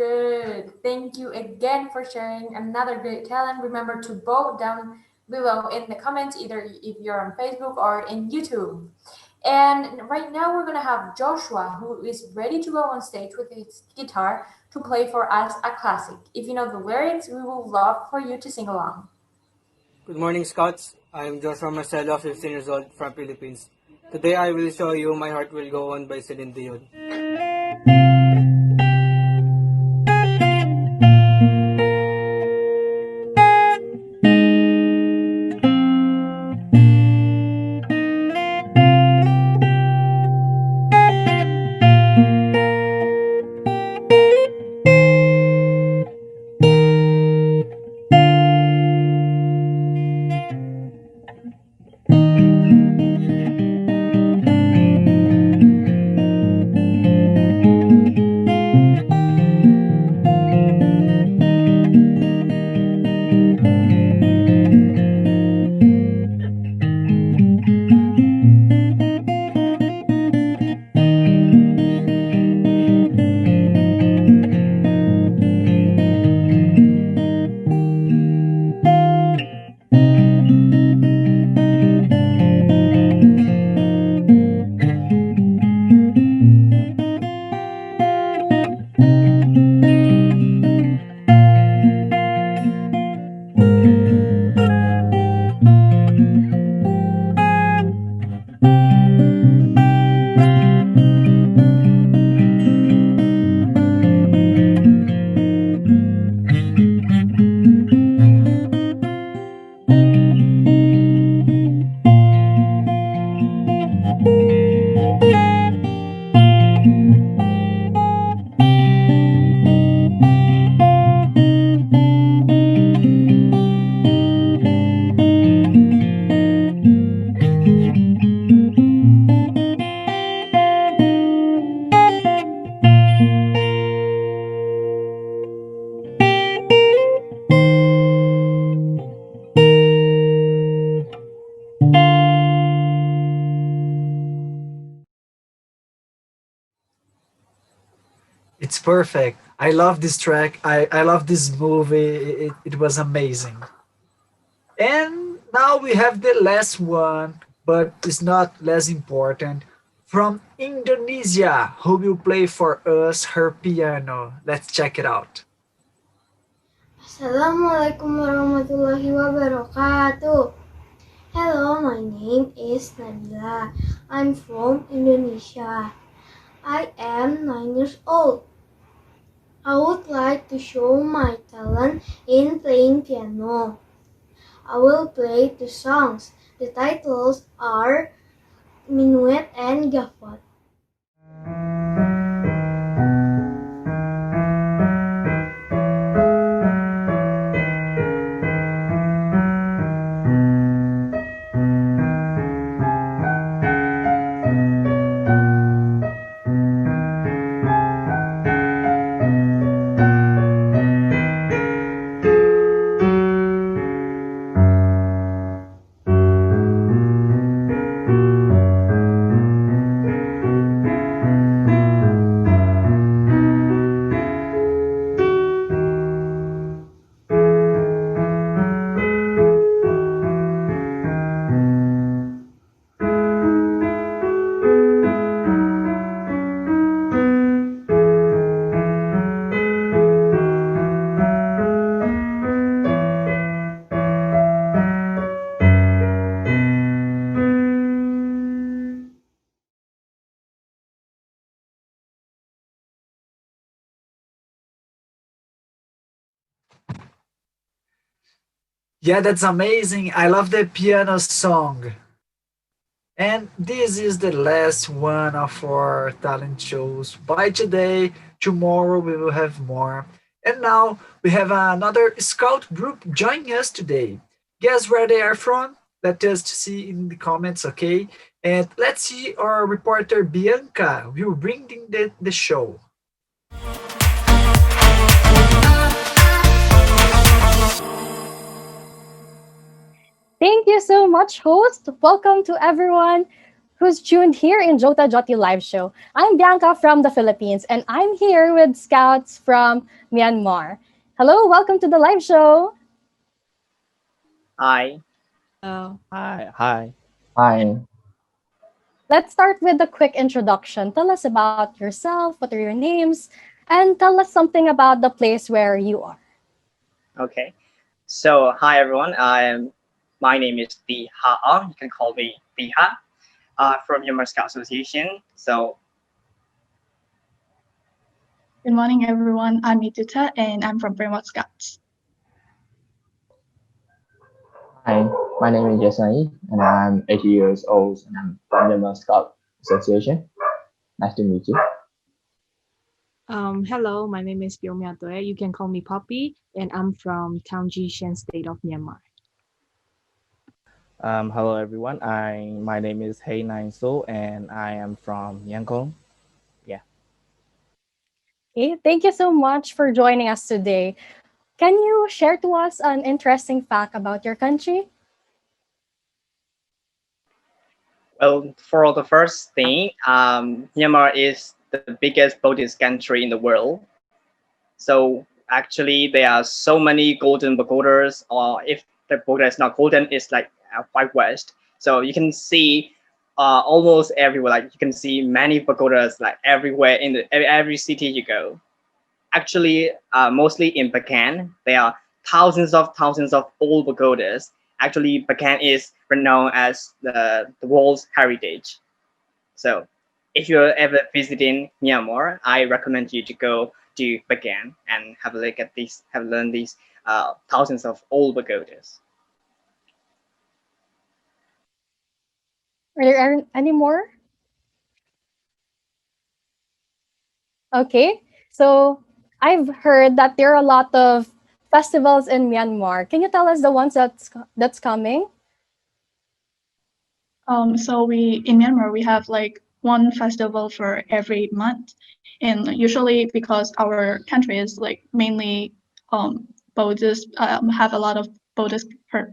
Speaker 2: good. Thank you again for sharing another great talent. Remember to vote down below in the comments, either if you're on Facebook or in YouTube. And right now we're gonna have Joshua, who is ready to go on stage with his guitar to play for us a classic. If you know the lyrics, we will love for you to sing along.
Speaker 16: Good morning, Scouts. I am Joshua Marcelo, 15 years old, from Philippines. Today I will show you My Heart Will Go On by Celine Dion.
Speaker 1: It's perfect. I love this track. I love this movie. It was amazing. And now we have the last one, but it's not less important. From Indonesia, who will play for us her piano. Let's check it out.
Speaker 9: Assalamualaikum warahmatullahi wabarakatuh. Hello, my name is Nabila. I'm from Indonesia. I am 9 years old. I would like to show my talent in playing piano. I will play two songs. The titles are Minuet and Gavot.
Speaker 1: Yeah, that's amazing. I love the piano song. And this is the last one of our talent shows by today. Tomorrow we will have more. And now we have another scout group joining us today. Guess where they are from? Let us see in the comments, okay? And let's see our reporter Bianca will bring in the show.
Speaker 17: Thank you so much, host. Welcome to everyone who's tuned here in JOTA-JOTI live show. I'm Bianca from the Philippines, and I'm here with scouts from Myanmar. Hello, welcome to the live show.
Speaker 19: Hi,
Speaker 3: Hi.
Speaker 12: Hi.
Speaker 17: Let's start with a quick introduction. Tell us about yourself, what are your names, and tell us something about the place where you are.
Speaker 3: Okay. So, hi everyone. My name is Tiha. You can call me Tiha. From Myanmar Scout Association. So,
Speaker 18: Good morning, everyone. I'm Mituta, and I'm from Framework Scouts.
Speaker 19: Hi, my name is Jason and I'm 80 years old and I'm from the Scout Association. Nice to meet you.
Speaker 24: Hello, my name is Biomia Toe. You can call me Poppy, and I'm from Taungji Shan State of Myanmar.
Speaker 3: hello everyone. My name is Hey Nine So and I am from Yankong. Yeah.
Speaker 17: Okay, thank you so much for joining us today. Can you share to us an interesting fact about your country?
Speaker 3: Well, for the first thing, Myanmar is the biggest Buddhist country in the world. So actually, there are so many golden pagodas, or if the pagoda is not golden, it's like white west. So you can see almost everywhere. Like you can see many pagodas like everywhere in every city you go. Actually, mostly in Bagan, there are thousands of old pagodas. Actually, Bagan is renowned as the world's heritage. So, if you're ever visiting Myanmar, I recommend you to go to Bagan and have a look at these, have learned these thousands of old pagodas.
Speaker 17: Are there any more? Okay, so I've heard that there are a lot of festivals in Myanmar. Can you tell us the ones that's coming?
Speaker 18: So we in Myanmar we have like one festival for every month, and usually because our country is like mainly Buddhist, have a lot of Buddhist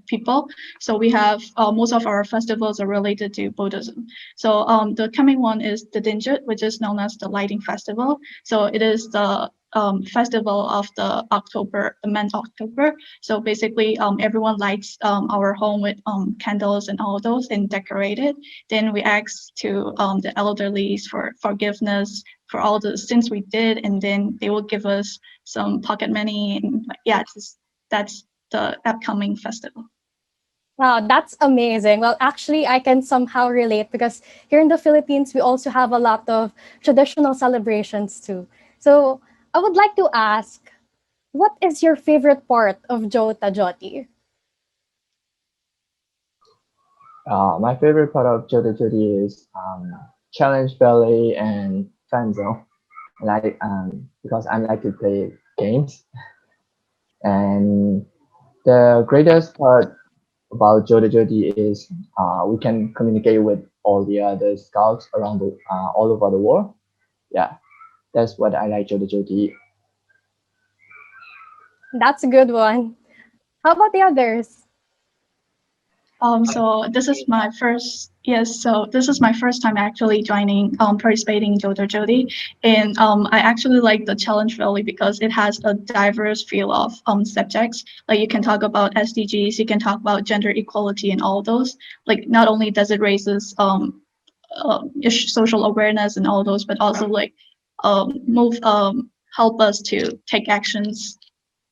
Speaker 18: people, so we have most of our festivals are related to Buddhism. So the coming one is the Dinjut, which is known as the Lighting Festival. So it is the festival of the month October. So basically, everyone lights our home with candles and all those and decorate it. Then we ask to the elderlies for forgiveness for all the sins we did, and then they will give us some pocket money. And yeah, that's the upcoming festival.
Speaker 17: Wow, that's amazing. Well, actually, I can somehow relate because here in the Philippines, we also have a lot of traditional celebrations too. So I would like to ask, what is your favorite part of JOTA-JOTI?
Speaker 19: My favorite part of JOTA-JOTI is Challenge Valley and Fan Zone. Like because I like to play games, and the greatest part about JOTA-JOTI is we can communicate with all the other scouts around all over the world. Yeah, that's what I like JOTA-JOTI.
Speaker 17: That's a good one. How about the others?
Speaker 18: So this is my first yes. So this is my first time actually joining participating in JOTA-JOTI, and I actually like the challenge really because it has a diverse field of subjects. Like you can talk about SDGs, you can talk about gender equality and all those. Like not only does it raises social awareness and all those, but also like move help us to take actions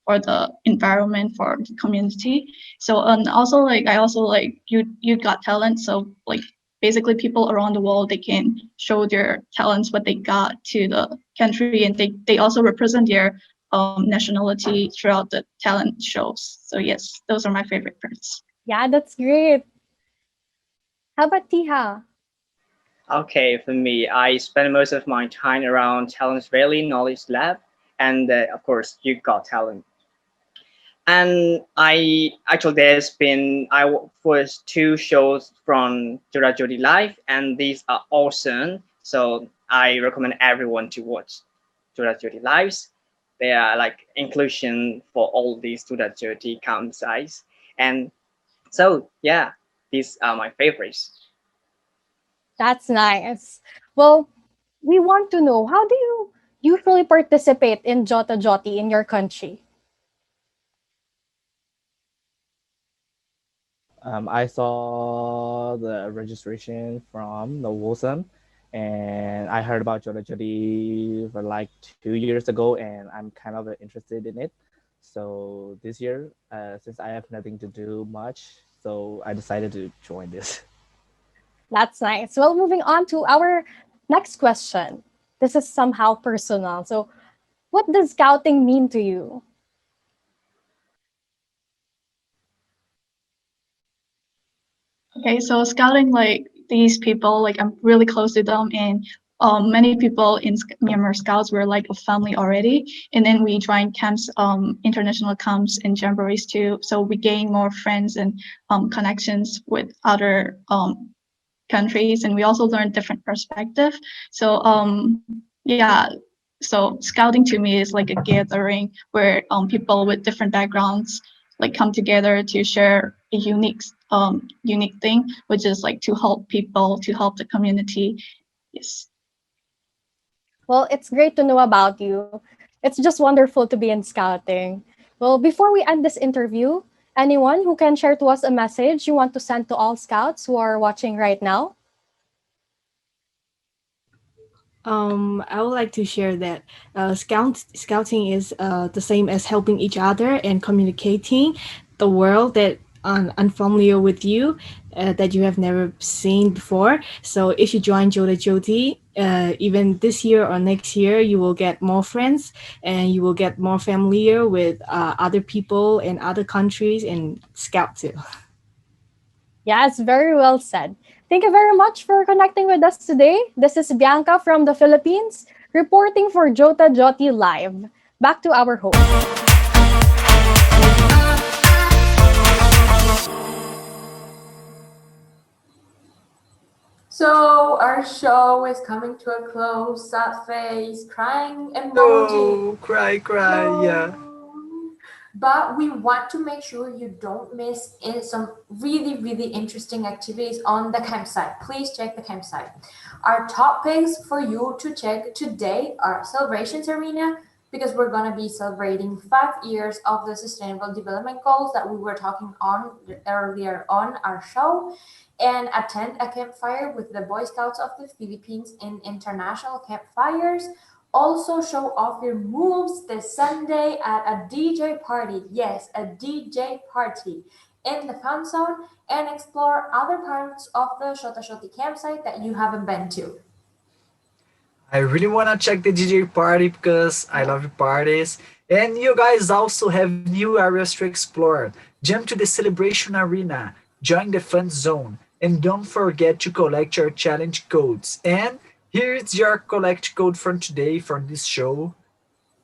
Speaker 18: for the environment for the community. So and also like I also like you got talent. So like basically people around the world they can show their talents what they got to the country, and they also represent their nationality throughout the talent shows. So yes, those are my favorite parts.
Speaker 17: Yeah, that's great. How about Tiha?
Speaker 3: Okay, for me, I spend most of my time around Talent Valley Knowledge Lab, and of course, you got talent. And I actually there's been was two shows from JOTA-JOTI Live, and these are awesome. So I recommend everyone to watch JOTA-JOTI Lives. They are like inclusion for all these JOTA-JOTI campsites, and so yeah, these are my favorites.
Speaker 17: That's nice. Well, we want to know, how do you usually participate in JOTA-JOTI in your country?
Speaker 20: I saw the registration from the Wilson, and I heard about JOTA-JOTI for like 2 years ago, and I'm kind of interested in it. So this year, since I have nothing to do much, so I decided to join this.
Speaker 17: That's nice. Well, moving on to our next question. This is somehow personal. So, what does scouting mean to you?
Speaker 18: Okay, so scouting, like these people, like I'm really close to them, and many people in Myanmar Scouts were like a family already. And then we joined camps, international camps and jamborees too. So we gain more friends and connections with other countries, and we also learn different perspective. So yeah, so scouting to me is like a gathering where people with different backgrounds like come together to share a unique thing, which is like to help people, to help the community. Yes.
Speaker 17: Well, it's great to know about you. It's just wonderful to be in scouting. Well, before we end this interview, anyone who can share to us a message you want to send to all scouts who are watching right now?
Speaker 24: I would like to share that scouting is the same as helping each other and communicating the world that unfamiliar with you, that you have never seen before. So if you join JOTA-JOTI, even this year or next year, you will get more friends and you will get more familiar with other people and other countries and scout too.
Speaker 17: Yes, very well said. Thank you very much for connecting with us today. This is Bianca from the Philippines, reporting for JOTA-JOTI Live. Back to our host.
Speaker 2: So our show is coming to a close. Sad face, crying emoji.
Speaker 1: No, cry,
Speaker 2: No.
Speaker 1: yeah.
Speaker 2: But we want to make sure you don't miss some really, really interesting activities on the campsite. Please check the campsite. Our top picks for you to check today are Celebrations Arena, because we're going to be celebrating 5 years of the Sustainable Development Goals that we were talking on earlier on our show, and attend a campfire with the Boy Scouts of the Philippines in international campfires. Also show off your moves this Sunday at a DJ party. Yes, a DJ party in the fun zone, and explore other parts of the JOTA-JOTI campsite that you haven't been to.
Speaker 1: I really want to check the DJ party because I love parties. And you guys also have new areas to explore. Jump to the celebration arena, join the fun zone, and don't forget to collect your challenge codes. And here's your collect code from today for this show.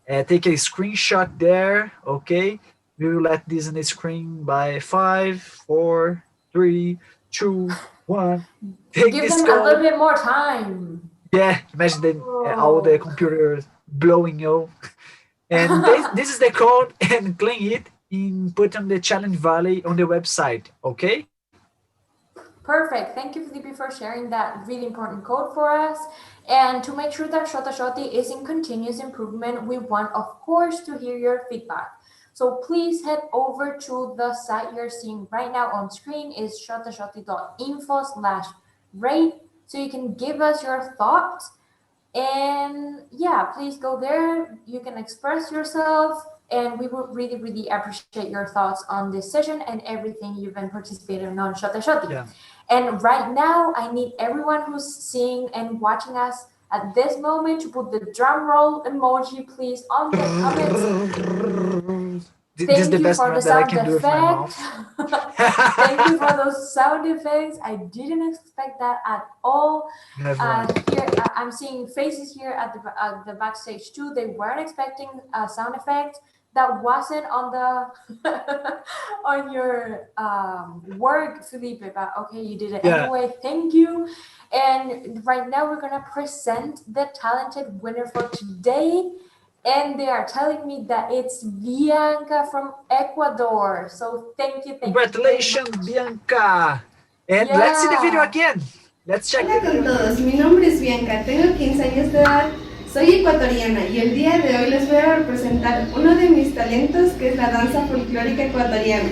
Speaker 1: Take a screenshot there, okay? We will let this on the screen by 5, 4, 3, 2, 1. Take
Speaker 2: Give
Speaker 1: this
Speaker 2: them
Speaker 1: code.
Speaker 2: a little bit more time.
Speaker 1: Yeah, imagine all the computers blowing up. And this is the code, and claim it and put on the challenge valley on the website, okay?
Speaker 2: Perfect. Thank you, Felipe, for sharing that really important code for us. And to make sure that JOTA-JOTI is in continuous improvement, we want, of course, to hear your feedback. So please head over to the site you're seeing right now on screen, is jotajoti.info/rate, so you can give us your thoughts. And yeah, please go there. You can express yourself, and we would really, really appreciate your thoughts on this session and everything you've been participating on JOTA-JOTI.
Speaker 1: Yeah.
Speaker 2: And right now, I need everyone who's seeing and watching us at this moment to put the drum roll emoji, please, on the comments.
Speaker 1: This is the best
Speaker 2: for
Speaker 1: one
Speaker 2: the
Speaker 1: that I
Speaker 2: sound
Speaker 1: can do with my mouth.
Speaker 2: Thank you for those sound effects. I didn't expect that at all.
Speaker 1: Never.
Speaker 2: Here, I'm seeing faces here at the backstage too. They weren't expecting a sound effect that wasn't on the on your work, Felipe. But okay, you did it anyway. Thank you. And right now we're gonna present the talented winner for today. And they are telling me that it's Bianca from Ecuador. So thank you.
Speaker 1: Congratulations, Bianca. And let's see the video again. Let's check
Speaker 21: Hola con todos, mi nombre es Bianca, tengo 15 años de edad, soy ecuatoriana y el día de hoy les voy a representar uno de mis talentos, que es la danza folclórica ecuatoriana.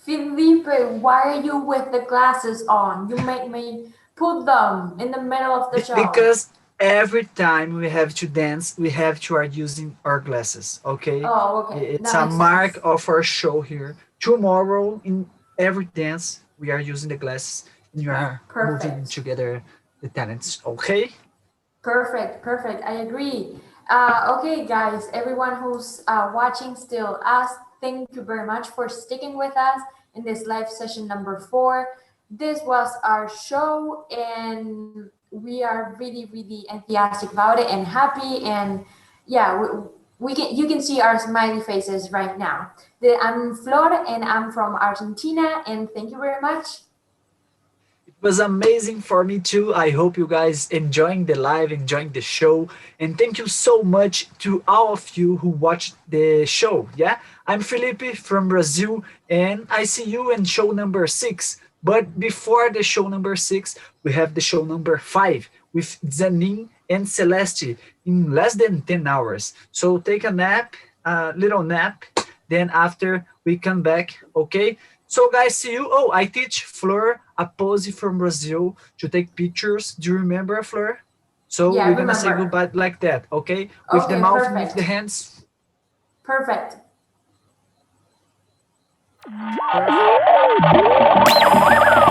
Speaker 2: Felipe, why are you with the glasses on? You make me put them in the middle of the show.
Speaker 1: Because every time we have to dance, we have to are using our glasses. Okay.
Speaker 2: Oh, okay.
Speaker 1: It's
Speaker 2: That
Speaker 1: a
Speaker 2: makes
Speaker 1: mark
Speaker 2: sense.
Speaker 1: of our show here. Tomorrow, in every dance, we are using the glasses and you are moving
Speaker 2: Perfect.
Speaker 1: together the talents. Okay.
Speaker 2: Perfect, perfect. I agree. Okay, guys, everyone who's watching still, thank you very much for sticking with us in this live session number 4. This was our show, and we are really, really enthusiastic about it and happy. And yeah, we can you can see our smiley faces right now. I'm Flor, and I'm from Argentina. And thank you very much.
Speaker 1: It was amazing for me too. I hope you guys enjoying the live, enjoying the show, and thank you so much to all of you who watched the show. Yeah, I'm Felipe from Brazil, and I see you in show number 6. But before the show number 6, we have the show number 5 with Zanin and Celeste in less than 10 hours. So take a nap, a little nap. Then after we come back, okay? So guys, see you. Oh, I teach Fleur a pose from Brazil to take pictures. Do you remember, Fleur? So
Speaker 2: Yeah, I
Speaker 1: we're gonna say
Speaker 2: remember.
Speaker 1: goodbye like that, okay? With the
Speaker 2: Okay,
Speaker 1: mouth and with the
Speaker 2: perfect.
Speaker 1: hands.
Speaker 2: Perfect.
Speaker 1: Perfect.